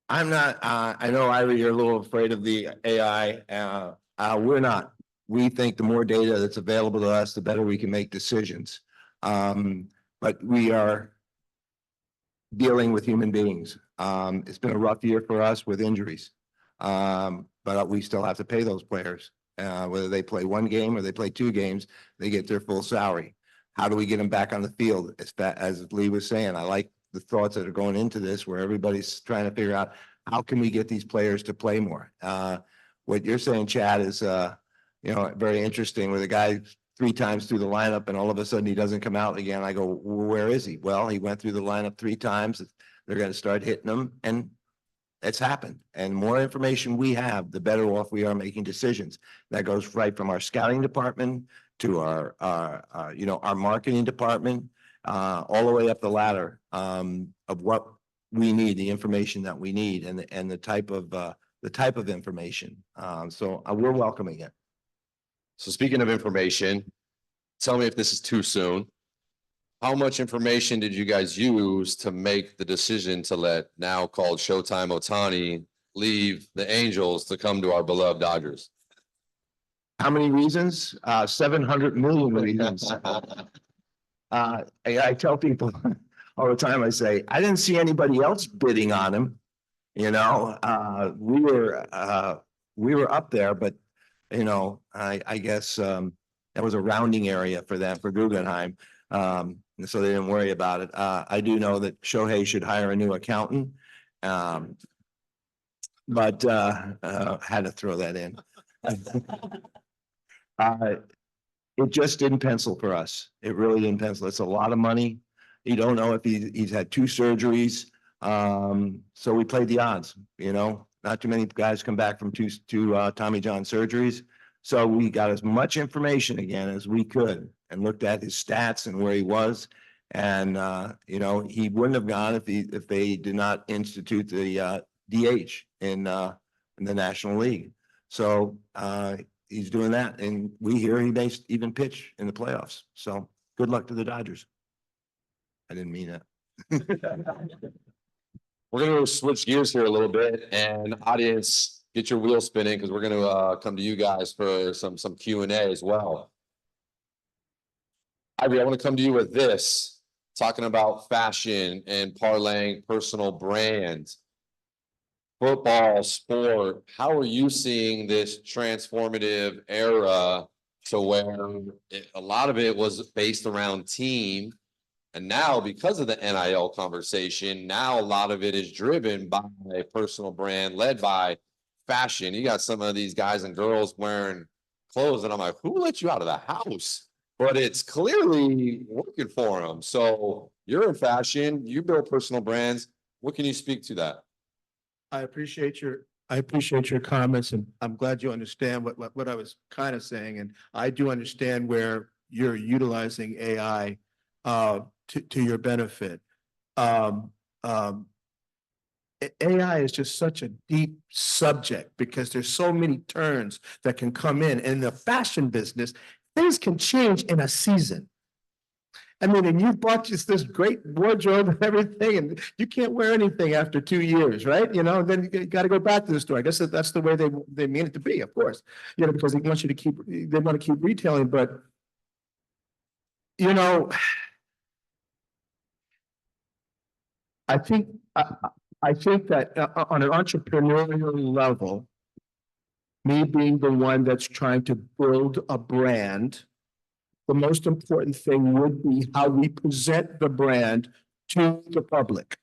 I'm not, I know, Ira, you're a little afraid of the AI. We're not. We think the more data that's available to us, the better we can make decisions. But we are dealing with human beings. It's been a rough year for us with injuries. But we still have to pay those players. Whether they play 1 game or they play 2 games, they get their full salary. How do we get them back on the field? As Lee was saying, I like the thoughts that are going into this where everybody's trying to figure out how can we get these players to play more. What you're saying, Chad, is very interesting where the guy 3 times through the lineup and all of a sudden he doesn't come out again. I go, well, where is he? Well, he went through the lineup 3 times. They're going to start hitting him, and it's happened. And more information we have, the better off we are making decisions. That goes right from our scouting department to our marketing department, all the way up the ladder of what we need, the information that we need, and the type of information. So we're welcoming it. So speaking of information, tell me if this is too soon. How much information did you guys use to make the decision to let now called Showtime Ohtani leave the Angels to come to our beloved Dodgers? How many reasons? 700 million reasons. I tell people all the time, I say, I didn't see anybody else bidding on him. We were up there, but I guess that was a rounding area for them, for Guggenheim. So they didn't worry about it. I do know that Shohei should hire a new accountant. But had to throw that in. It just didn't pencil for us. It really didn't pencil. It's a lot of money. You don't know if he's had 2 surgeries. So we played the odds, not too many guys come back from two Tommy John surgeries. So we got as much information again as we could and looked at his stats and where he was. And, he wouldn't have gone if they did not institute the DH in the National League. So he's doing that. And we hear he may even pitch in the playoffs. So good luck to the Dodgers. I didn't mean that. We're going to switch gears here a little bit, and audience, get your wheel spinning because we're going to come to you guys for some Q&A as well. Ivy, I want to come to you with this, talking about fashion and parlaying personal brands. Football, sport, how are you seeing this transformative era to where a lot of it was based around team? And now, because of the NIL conversation, now a lot of it is driven by a personal brand led by fashion. You got some of these guys and girls wearing clothes, and I'm like, who let you out of the house? But it's clearly working for them. So you're in fashion, you build personal brands. What can you speak to that? I appreciate your comments, and I'm glad you understand what I was kind of saying. And I do understand where you're utilizing AI to your benefit. AI is just such a deep subject because there's so many turns that can come in. And in the fashion business, things can change in a season. I mean, and you bought just this great wardrobe and everything, and you can't wear anything after 2 years, right? You know, then you got to go back to the store. I guess that's the way they mean it to be, of course. You know, because they want you to keep, they want to keep retailing, but you know, I think, I think that on an entrepreneurial level, me being the one that's trying to build a brand, the most important thing would be how we present the brand to the public.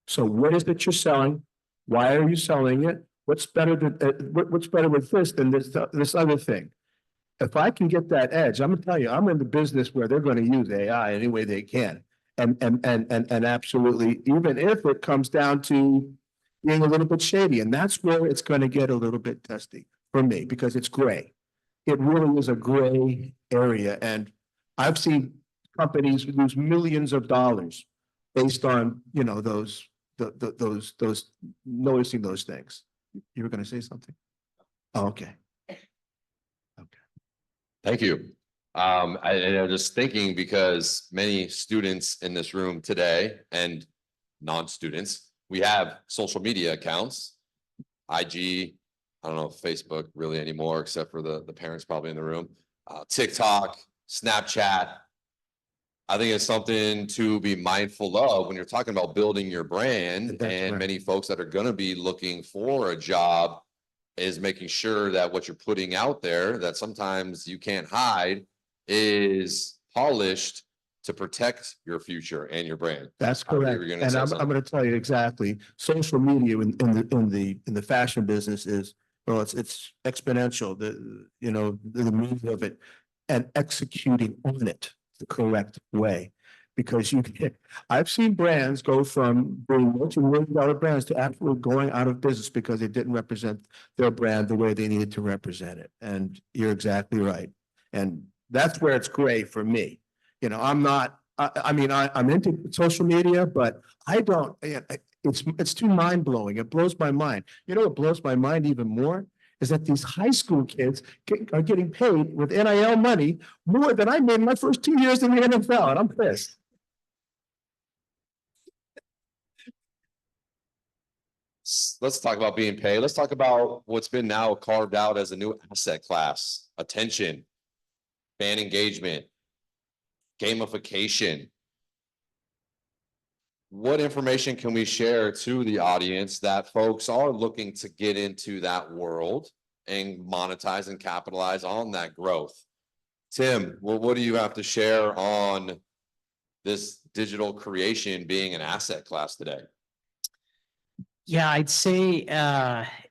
So what is it you're selling? Why are you selling it? What's better than, what's better with this than this other thing? If I can get that edge, I'm gonna tell you, I'm in the business where they're gonna use AI any way they can. And absolutely, even if it comes down to being a little bit shady, and that's where it's gonna get a little bit testy for me, because it's gray. It really is a gray area, and I've seen companies lose millions of dollars based on, you know, those noticing those things. You were gonna say something? Oh, okay. Thank you. And I'm just thinking, because many students in this room today and non-students, we have social media accounts, IG, I don't know if Facebook really anymore, except for the parents probably in the room, TikTok, Snapchat. I think it's something to be mindful of when you're talking about building your brand. That's And right. many folks that are going to be looking for a job is making sure that what you're putting out there, that sometimes you can't hide, is polished to protect your future and your brand. That's I believe correct. you're gonna And say I'm something. gonna tell you exactly. Social media in the fashion business is, well, it's exponential, the move of it and executing on it the correct way. Because I've seen brands go from being multi-million dollar brands to actually going out of business because they didn't represent their brand the way they needed to represent it. And you're exactly right. And that's where it's gray for me. You know, I'm not, I mean, I'm into social media, but I don't, it's too mind blowing. It blows my mind. You know what blows my mind even more? Is that these high school kids are getting paid with NIL money more than I made in my first 2 years in the NFL, and I'm pissed. Let's talk about being paid. Let's talk about what's been now carved out as a new asset class: attention, fan engagement, gamification. What information can we share to the audience that folks are looking to get into that world and monetize and capitalize on that growth? Tim, well, what do you have to share on this digital creation being an asset class today? Yeah, I'd say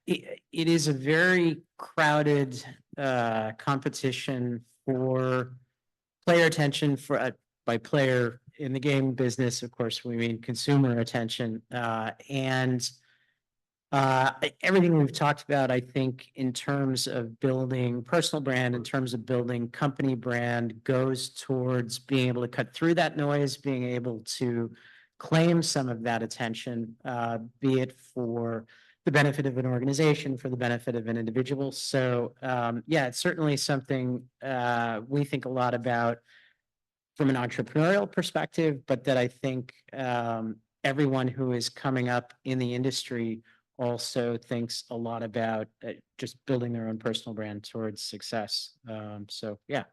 it is a very crowded competition for player attention. By player in the game business, of course, we mean consumer attention. And everything we've talked about, I think, in terms of building personal brand, in terms of building company brand, goes towards being able to cut through that noise, being able to claim some of that attention, be it for the benefit of an organization, for the benefit of an individual. So yeah, it's certainly something we think a lot about from an entrepreneurial perspective, but that I think everyone who is coming up in the industry also thinks a lot about just building their own personal brand towards success. So yeah.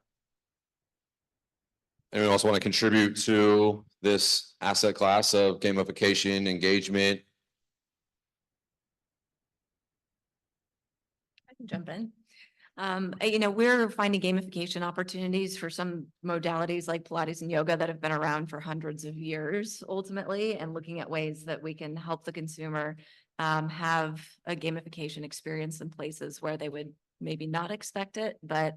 Anyone else want to contribute to this asset class of gamification, engagement? I can jump in. We're finding gamification opportunities for some modalities like Pilates and yoga that have been around for hundreds of years ultimately, and looking at ways that we can help the consumer have a gamification experience in places where they would maybe not expect it, but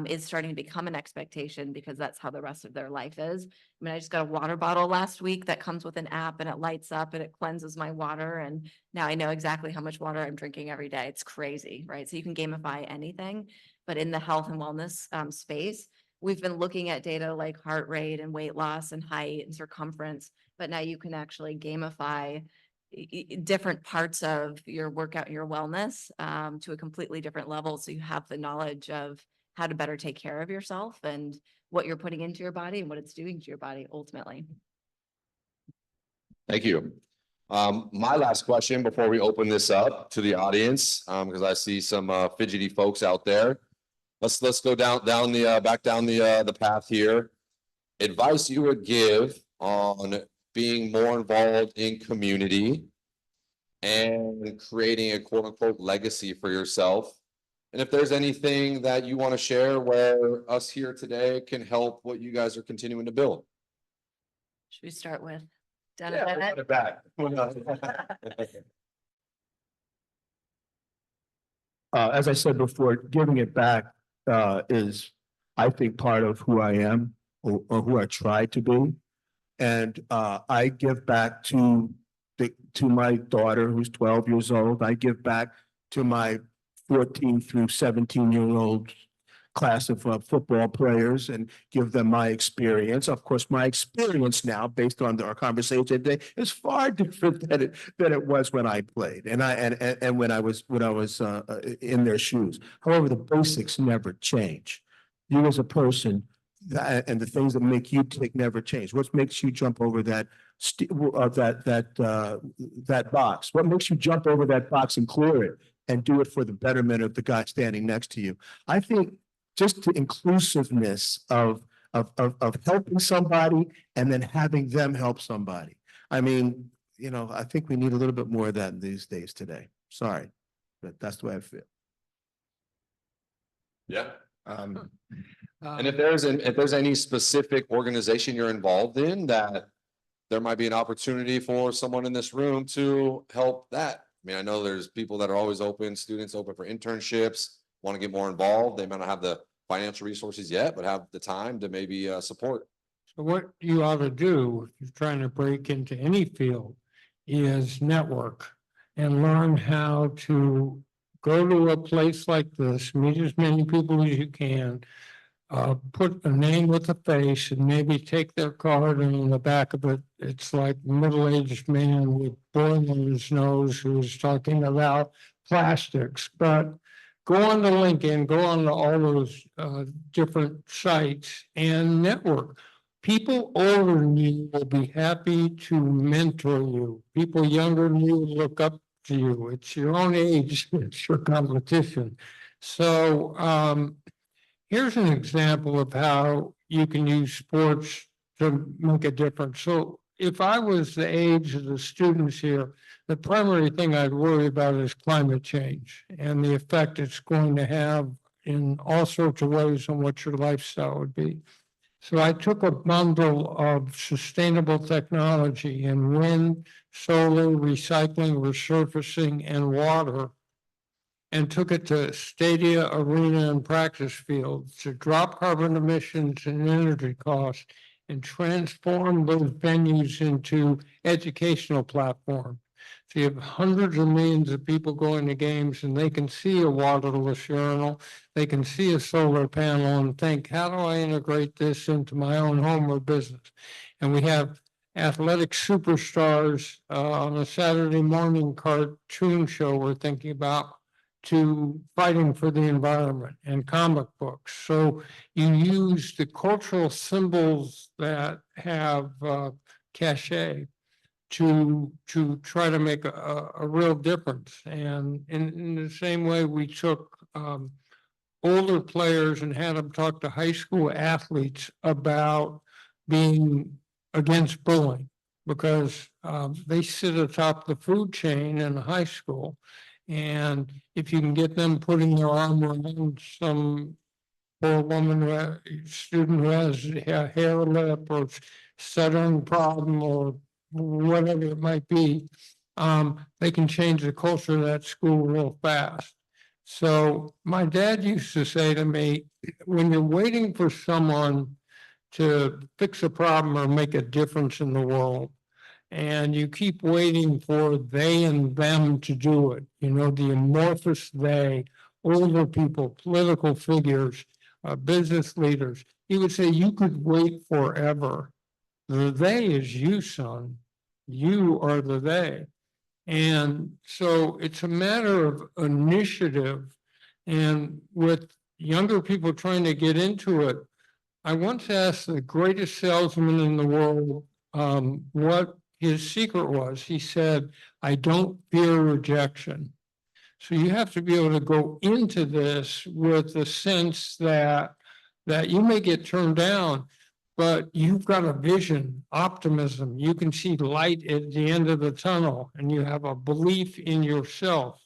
is starting to become an expectation because that's how the rest of their life is. I mean, I just got a water bottle last week that comes with an app and it lights up and it cleanses my water. And now I know exactly how much water I'm drinking every day. It's crazy, right? So you can gamify anything, but in the health and wellness space, we've been looking at data like heart rate and weight loss and height and circumference, but now you can actually gamify different parts of your workout, your wellness to a completely different level. So you have the knowledge of how to better take care of yourself and what you're putting into your body and what it's doing to your body ultimately. Thank you. My last question before we open this up to the audience, because I see some fidgety folks out there. Let's go down the path here. Advice you would give on being more involved in community and creating a quote unquote legacy for yourself. And if there's anything that you want to share where us here today can help what you guys are continuing to build. Should we start with Yeah, Dennis? we'll put it back. As I said before, giving it back is, I think, part of who I am or who I try to be. And I give back to my daughter who's 12 years old. I give back to my 14 through 17-year-old class of football players and give them my experience. Of course, my experience now, based on our conversation today, is far different than it was when I played and when I was in their shoes. However, the basics never change. You as a person and the things that make you tick never change. What makes you jump over that box? What makes you jump over that box and clear it and do it for the betterment of the guy standing next to you? I think just the inclusiveness of helping somebody and then having them help somebody. I mean, I think we need a little bit more of that these days today. Sorry, but that's the way I feel. Yeah. And if there's any specific organization you're involved in that there might be an opportunity for someone in this room to help that. I mean, I know there's people that are always open, students open for internships, want to get more involved. They might not have the financial resources yet, but have the time to maybe support. So what you ought to do if you're trying to break into any field is network and learn how to go to a place like this, meet as many people as you can, put a name with a face and maybe take their card, and on the back of it, it's like a middle-aged man with boring on his nose who's talking about plastics. But go on to LinkedIn, go on to all those different sites and network. People older than you will be happy to mentor you. People younger than you will look up to you. It's your own age, it's your competition. So here's an example of how you can use sports to make a difference. So if I was the age of the students here, the primary thing I'd worry about is climate change and the effect it's going to have in all sorts of ways on what your lifestyle would be. So I took a bundle of sustainable technology in wind, solar, recycling, resurfacing, and water, and took it to stadia, arena, and practice fields to drop carbon emissions and energy costs and transform those venues into educational platforms. So you have hundreds of millions of people going to games and they can see a waterless urinal, they can see a solar panel and think, how do I integrate this into my own home or business? And we have athletic superstars on a Saturday morning cartoon show we're thinking about, to fighting for the environment and comic books. So you use the cultural symbols that have cachet to try to make a real difference. And in the same way, we took older players and had them talk to high school athletes about being against bullying, because they sit atop the food chain in high school. And if you can get them putting their arm around some poor woman, student who has a hair lip or stuttering problem or whatever it might be, they can change the culture of that school real fast. So my dad used to say to me, when you're waiting for someone to fix a problem or make a difference in the world, and you keep waiting for they and them to do it, the amorphous they, older people, political figures, business leaders, he would say you could wait forever. The they is you, son. You are the they. And so it's a matter of initiative. And with younger people trying to get into it. I once asked the greatest salesman in the world what his secret was. He said, "I don't fear rejection." So you have to be able to go into this with the sense that you may get turned down, but you've got a vision, optimism. You can see light at the end of the tunnel, and you have a belief in yourself.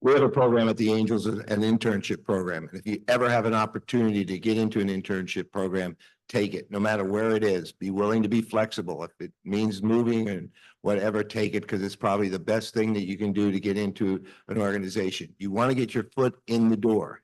We have a program at the Angels, an internship program. And if you ever have an opportunity to get into an internship program, take it, no matter where it is. Be willing to be flexible. If it means moving and whatever, take it, because it's probably the best thing that you can do to get into an organization. You want to get your foot in the door.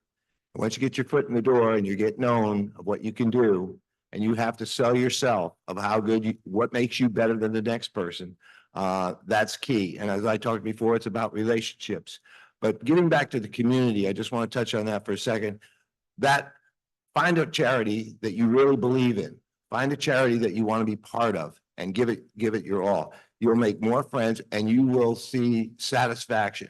Once you get your foot in the door and you get known of what you can do, and you have to sell yourself of how good you, what makes you better than the next person, that's key. And as I talked before, it's about relationships. But getting back to the community, I just want to touch on that for a second. That find a charity that you really believe in. Find a charity that you want to be part of and give it your all. You'll make more friends and you will see satisfaction.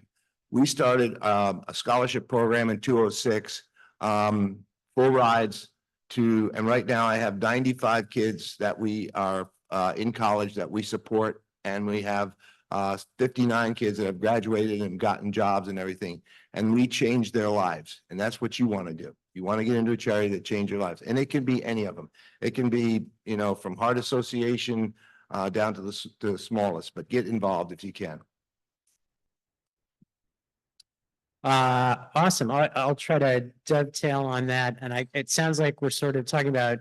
We started a scholarship program in 2006, full rides to, and right now I have 95 kids that we are in college that we support, and we have 59 kids that have graduated and gotten jobs and everything, and we changed their lives. And that's what you want to do. You want to get into a charity that change your lives, and it can be any of them. It can be, you know, from Heart Association down to the smallest, but get involved if you can. Awesome. I'll try to dovetail on that. And it sounds like we're sort of talking about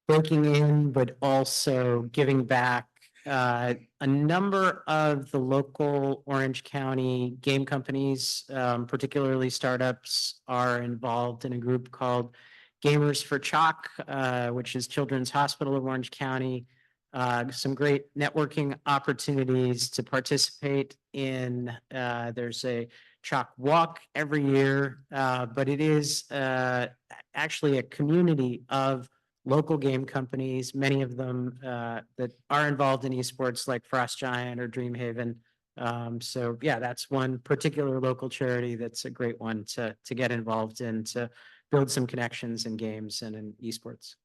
breaking in, but also giving back. A number of the local Orange County game companies, particularly startups, are involved in a group called Gamers for Chalk, which is Children's Hospital of Orange County. Some great networking opportunities to participate in. There's a chalk walk every year, but it is actually a community of local game companies, many of them that are involved in esports, like Frost Giant or Dreamhaven. So yeah, that's one particular local charity that's a great one to get involved in, to build some connections in games and in esports.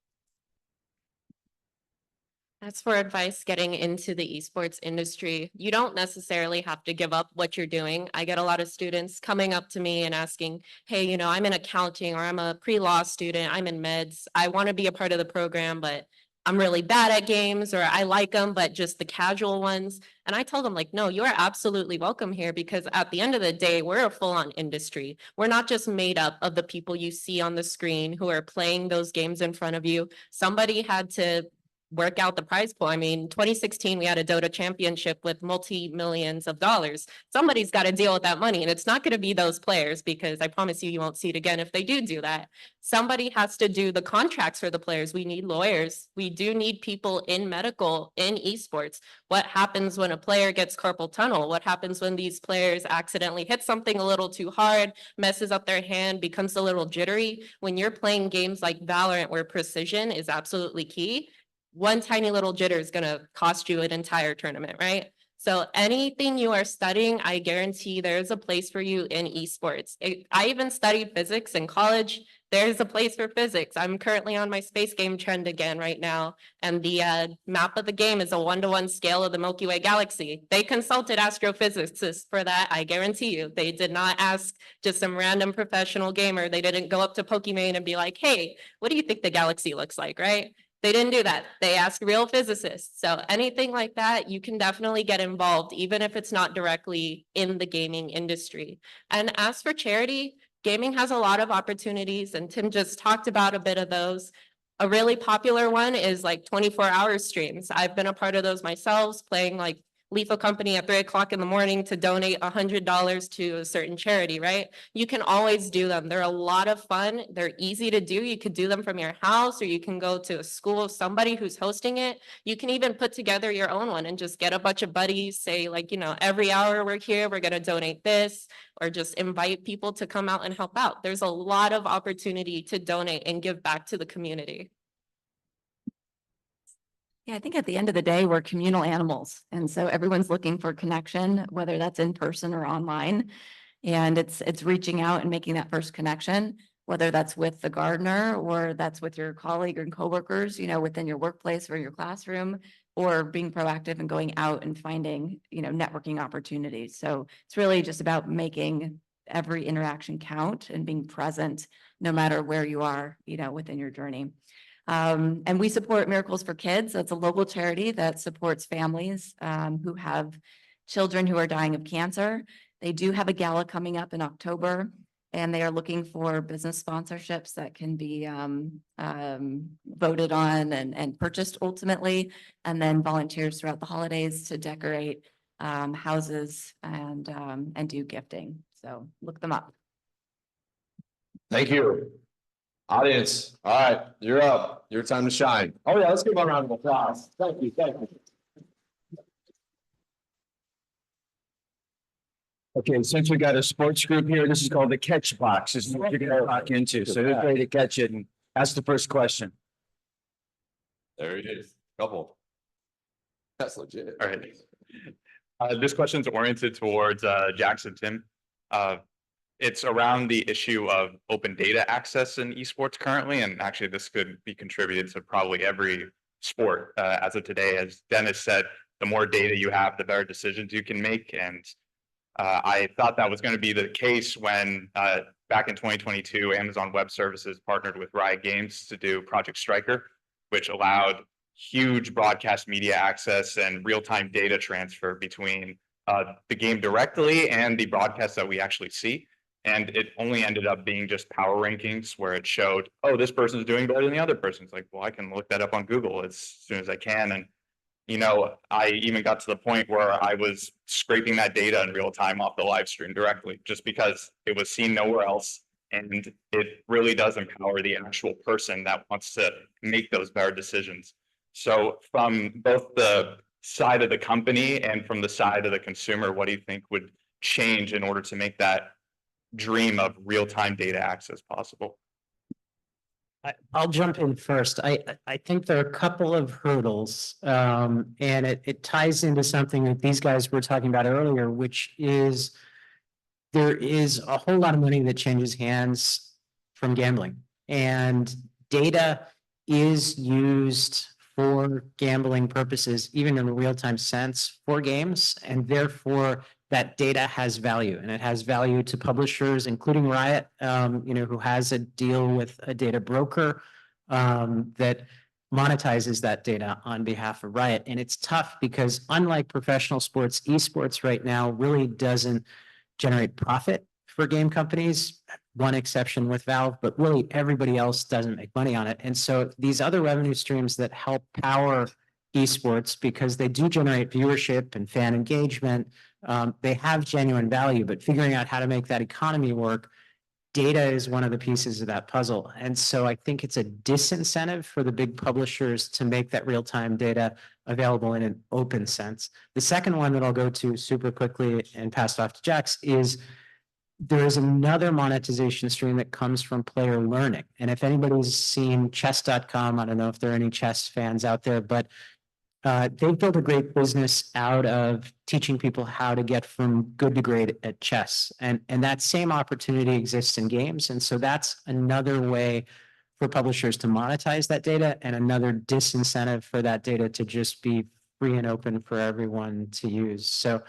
As for advice getting into the esports industry, you don't necessarily have to give up what you're doing. I get a lot of students coming up to me and asking, hey, you know, I'm in accounting, or I'm a pre-law student, I'm in meds, I want to be a part of the program, but I'm really bad at games, or I like them, but just the casual ones. And I tell them, like, no, you are absolutely welcome here, because at the end of the day, we're a full-on industry. We're not just made up of the people you see on the screen who are playing those games in front of you. Somebody had to work out the prize pool. I mean, 2016, we had a Dota championship with multi-millions of dollars. Somebody's got to deal with that money, and it's not going to be those players, because I promise you, you won't see it again if they do that. Somebody has to do the contracts for the players. We need lawyers. We do need people in medical, in esports. What happens when a player gets carpal tunnel? What happens when these players accidentally hit something a little too hard, messes up their hand, becomes a little jittery? When you're playing games like Valorant, where precision is absolutely key, one tiny little jitter is going to cost you an entire tournament, right? So anything you are studying, I guarantee there's a place for you in esports. I even studied physics in college. There's a place for physics. I'm currently on my space game trend again right now. And the map of the game is a 1-to-1 scale of the Milky Way galaxy. They consulted astrophysicists for that. I guarantee you. They did not ask just some random professional gamer. They didn't go up to Pokemon and be like, hey, what do you think the galaxy looks like, right? They didn't do that. They asked real physicists. So anything like that, you can definitely get involved, even if it's not directly in the gaming industry. And as for charity, gaming has a lot of opportunities, and Tim just talked about a bit of those. A really popular one is like 24-hour streams. I've been a part of those myself, playing like Lethal Company at 3 o'clock in the morning to donate $100 to a certain charity, right? You can always do them. They're a lot of fun. They're easy to do. You could do them from your house, or you can go to a school of somebody who's hosting it. You can even put together your own one and just get a bunch of buddies, say like, you know, every hour we're here, we're going to donate this, or just invite people to come out and help out. There's a lot of opportunity to donate and give back to the community. Yeah, I think at the end of the day, we're communal animals. And so everyone's looking for connection, whether that's in person or online. And it's reaching out and making that first connection, whether that's with the gardener or that's with your colleague or coworkers, within your workplace or your classroom, or being proactive and going out and finding, networking opportunities. So it's really just about making every interaction count and being present no matter where you are, within your journey. And we support Miracles for Kids. That's a local charity that supports families who have children who are dying of cancer. They do have a gala coming up in October, and they are looking for business sponsorships that can be voted on and purchased ultimately, and then volunteers throughout the holidays to decorate houses and do gifting. So look them up. Thank you. Audience, all right, you're up. Your time to shine. Oh yeah, let's give a round of applause. Thank you, thank you. Okay, since we got a sports group here, this is called the catch box. This is what you're gonna talk into. So who's ready to catch it and ask the first question? There it is. Couple. That's legit. All right. This question is oriented towards Jackson Tim. It's around the issue of open data access in esports currently, and actually this could be contributed to probably every sport as of today. As Dennis said, the more data you have, the better decisions you can make. And I thought that was going to be the case when back in 2022, Amazon Web Services partnered with Riot Games to do Project Striker, which allowed huge broadcast media access and real-time data transfer between the game directly and the broadcasts that we actually see. And it only ended up being just power rankings where it showed, oh, this person's doing better than the other person. It's like, well, I can look that up on Google as soon as I can. And, I even got to the point where I was scraping that data in real time off the live stream directly, just because it was seen nowhere else. And it really does empower the actual person that wants to make those better decisions. So from both the side of the company and from the side of the consumer, what do you think would change in order to make that dream of real-time data access possible? I'll jump in first. I think there are a couple of hurdles, and it ties into something that these guys were talking about earlier, which is there is a whole lot of money that changes hands from gambling, and data is used for gambling purposes, even in a real-time sense for games, and therefore that data has value, and it has value to publishers, including Riot, who has a deal with a data broker that monetizes that data on behalf of Riot. And it's tough because unlike professional sports, esports right now really doesn't generate profit for game companies. One exception with Valve, but really everybody else doesn't make money on it. And so these other revenue streams that help power esports, because they do generate viewership and fan engagement, they have genuine value, but figuring out how to make that economy work, data is one of the pieces of that puzzle. And so I think it's a disincentive for the big publishers to make that real-time data available in an open sense. The second one that I'll go to super quickly and pass it off to Jax is there is another monetization stream that comes from player learning. And if anybody's seen chess.com, I don't know if there are any chess fans out there, but they've built a great business out of teaching people how to get from good to great at chess. And that same opportunity exists in games. And so that's another way for publishers to monetize that data, and another disincentive for that data to just be free and open for everyone to use. So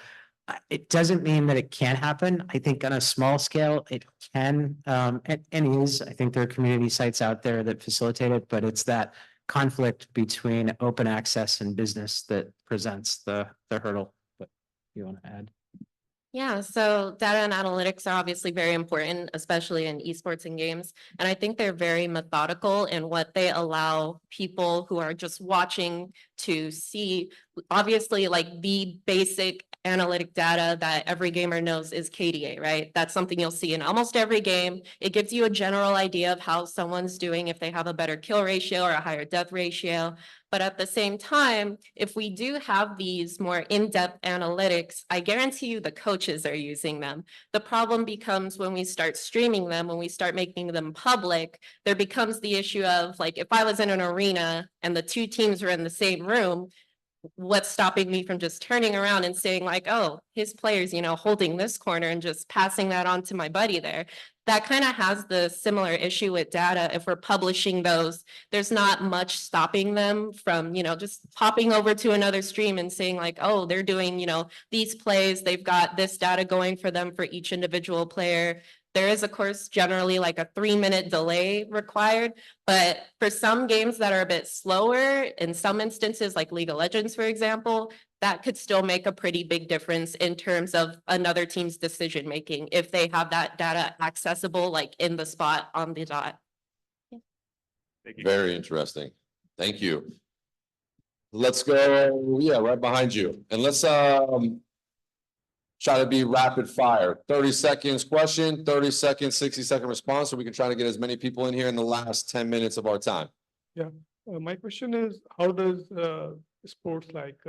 it doesn't mean that it can't happen. I think on a small scale, it can, and is. I think there are community sites out there that facilitate it, but it's that conflict between open access and business that presents the hurdle. What you want to add? Yeah, so data and analytics are obviously very important, especially in esports and games. And I think they're very methodical in what they allow people who are just watching to see. Obviously, like the basic analytic data that every gamer knows is KDA, right? That's something you'll see in almost every game. It gives you a general idea of how someone's doing, if they have a better kill ratio or a higher death ratio. But at the same time, if we do have these more in-depth analytics, I guarantee you the coaches are using them. The problem becomes when we start streaming them, when we start making them public, there becomes the issue of, like, if I was in an arena and the two teams were in the same room, what's stopping me from just turning around and saying like, oh, his player's, holding this corner and just passing that on to my buddy there. That kind of has the similar issue with data. If we're publishing those, there's not much stopping them from, just popping over to another stream and saying like, oh, they're doing, these plays, they've got this data going for them for each individual player. There is, of course, generally like a 3-minute delay required, but for some games that are a bit slower, in some instances, like League of Legends, for example, that could still make a pretty big difference in terms of another team's decision making if they have that data accessible, like in the spot on the dot. Thank you. Very interesting. Thank you. Let's go, yeah, right behind you. And let's try to be rapid fire. 30 seconds question, 30 seconds, 60-second response, so we can try to get as many people in here in the last 10 minutes of our time. My question is, how does sports like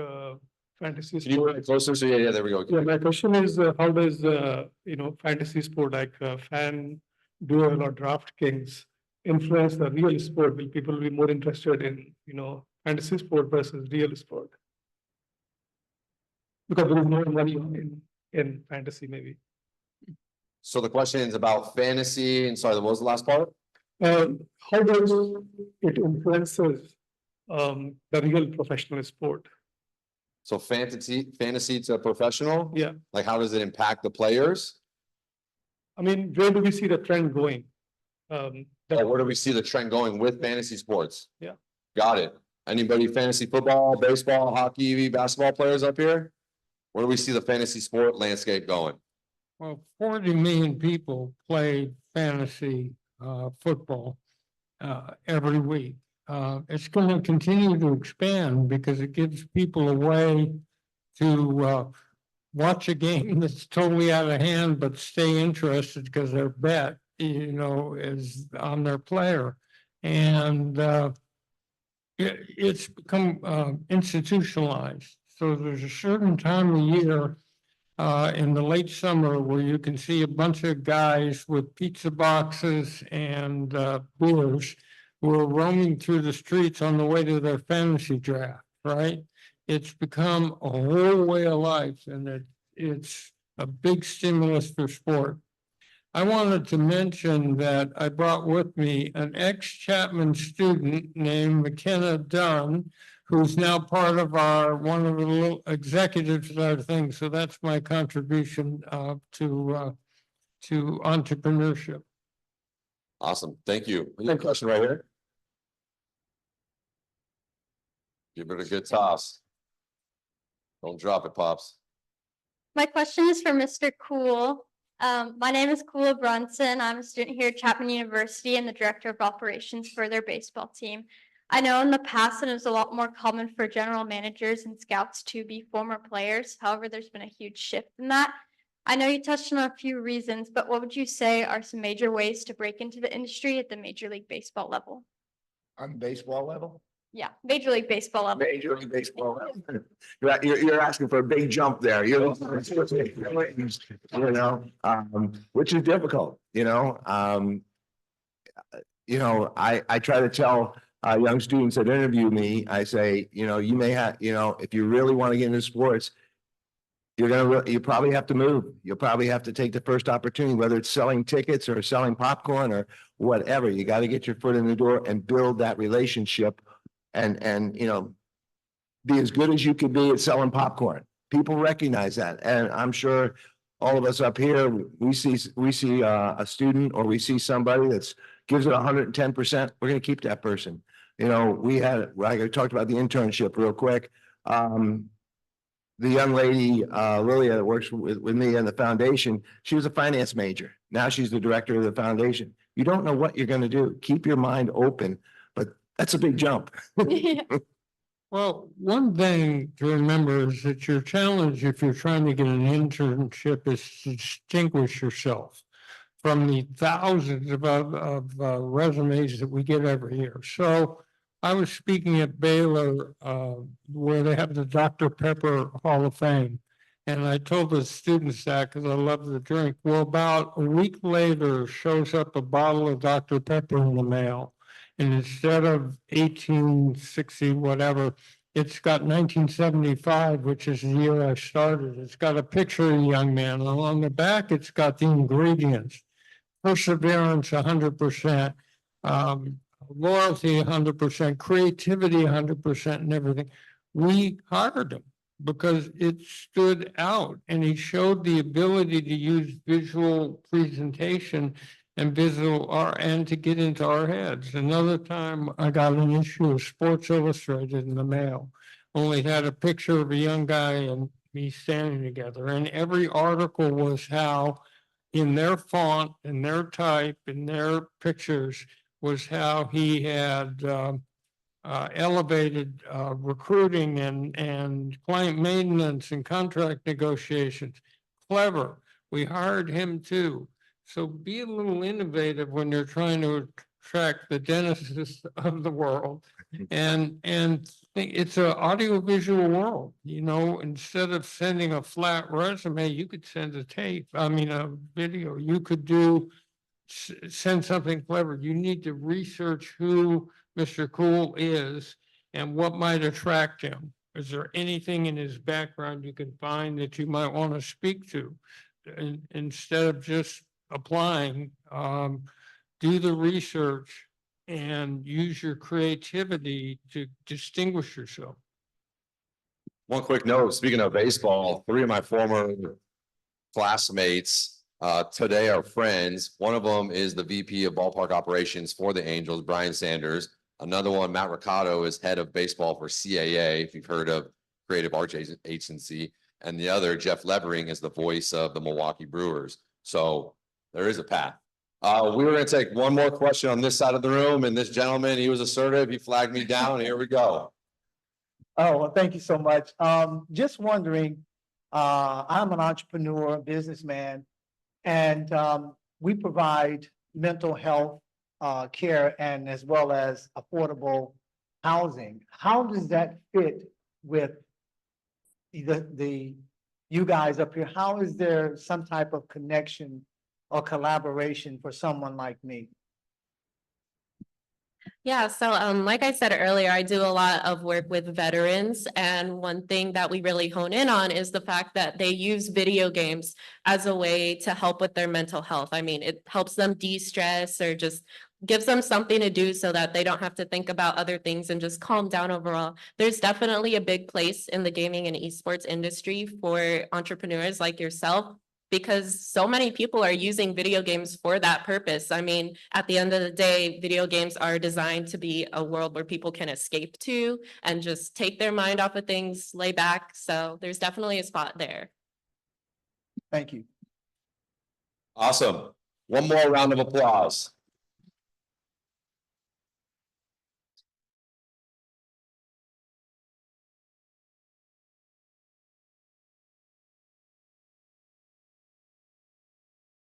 fantasy Can you bring it sport? closer? So yeah, there we go. Yeah, my question is, how does fantasy sport like fan duel or DraftKings influence the real sport? Will people be more interested in fantasy sport versus real sport? Because there is more money in fantasy, maybe. So the question is about fantasy, and sorry, what was the last part? How does it influences the real professional sport? So fantasy to professional? Yeah, Like how does it impact the players? I mean, where do we see the trend going? Or where do we see the trend going with fantasy sports? Yeah. Got it. Anybody fantasy football, baseball, hockey, basketball players up here? Where do we see the fantasy sport landscape going? Well, 40 million people play fantasy football every week. It's going to continue to expand because it gives people a way to watch a game that's totally out of hand, but stay interested because their bet, is on their player. And it's become institutionalized. So there's a certain time of year in the late summer where you can see a bunch of guys with pizza boxes and beers who are roaming through the streets on the way to their fantasy draft, right? It's become a whole way of life, and it's a big stimulus for sport. I wanted to mention that I brought with me an ex-Chapman student named McKenna Dunn, who's now part of one of the little executives of our thing. So that's my contribution to entrepreneurship. Awesome. Thank you. We got a question right here. Give it a good toss. Don't drop it, Pops. My question is for Mr. Cool. My name is Kula Brunson. I'm a student here at Chapman University and the director of operations for their baseball team. I know in the past it was a lot more common for general managers and scouts to be former players. However, there's been a huge shift in that. I know you touched on a few reasons, but what would you say are some major ways to break into the industry at the Major League Baseball level? On baseball level? Yeah, Major League Baseball level. Major League Baseball level. You're asking for a big jump there. Which is difficult, I try to tell young students that interview me, I say, you may have, if you really want to get into sports, you probably have to move. You'll probably have to take the first opportunity, whether it's selling tickets or selling popcorn or whatever. You got to get your foot in the door and build that relationship and be as good as you can be at selling popcorn. People recognize that. And I'm sure all of us up here, we see a student or we see somebody that's gives it 110%. We're going to keep that person. I talked about the internship real quick. The young lady, Lilia, that works with me in the foundation, she was a finance major. Now she's the director of the foundation. You don't know what you're going to do. Keep your mind open, but that's a big jump. Well, one thing to remember is that your challenge, if you're trying to get an internship, is to distinguish yourself from the thousands of resumes that we get every year. So I was speaking at Baylor, where they have the Dr. Pepper Hall of Fame. And I told the students that because I love the drink. Well, about a week later, shows up a bottle of Dr. Pepper in the mail. And instead of 1860 whatever, It's got 1975, which is the year I started. It's got a picture of a young man. And on the back, it's got the ingredients. Perseverance, 100%. Loyalty, 100%. Creativity, 100%, and everything. We hired him because it stood out, and he showed the ability to use visual presentation and visual art and to get into our heads. Another time I got an issue of Sports Illustrated in the mail, only had a picture of a young guy and me standing together, and every article was how in their font, in their type, in their pictures was how he had elevated recruiting and client maintenance and contract negotiations. Clever. We hired him too. So be a little innovative when you're trying to attract the dentists of the world. And it's an audiovisual world, you know, instead of sending a flat resume, you could send a video. You could send something clever. You need to research who Mr. Cool is and what might attract him. Is there anything in his background you can find that you might want to speak to? Instead of just applying, do the research and use your creativity to distinguish yourself. One quick note, speaking of baseball, 3 of my former classmates today are friends. One of them is the VP of ballpark operations for the Angels, Brian Sanders. Another one, Matt Ricardo, is head of baseball for CAA, if you've heard of Creative Arts Agency. And the other, Jeff Levering, is the voice of the Milwaukee Brewers. So there is a path. We were going to take one more question on this side of the room, and this gentleman, he was assertive. He flagged me down. Here we go. Oh, well, thank you so much. Just wondering, I'm an entrepreneur, businessman, and we provide mental health care and as well as affordable housing. How does that fit with the you guys up here? How is there some type of connection or collaboration for someone like me? Yeah, so like I said earlier, I do a lot of work with veterans, and one thing that we really hone in on is the fact that they use video games as a way to help with their mental health. I mean, it helps them de-stress or just gives them something to do so that they don't have to think about other things and just calm down overall. There's definitely a big place in the gaming and esports industry for entrepreneurs like yourself, because so many people are using video games for that purpose. I mean, at the end of the day, video games are designed to be a world where people can escape to and just take their mind off of things, lay back. So there's definitely a spot there. Thank you. Awesome. One more round of applause.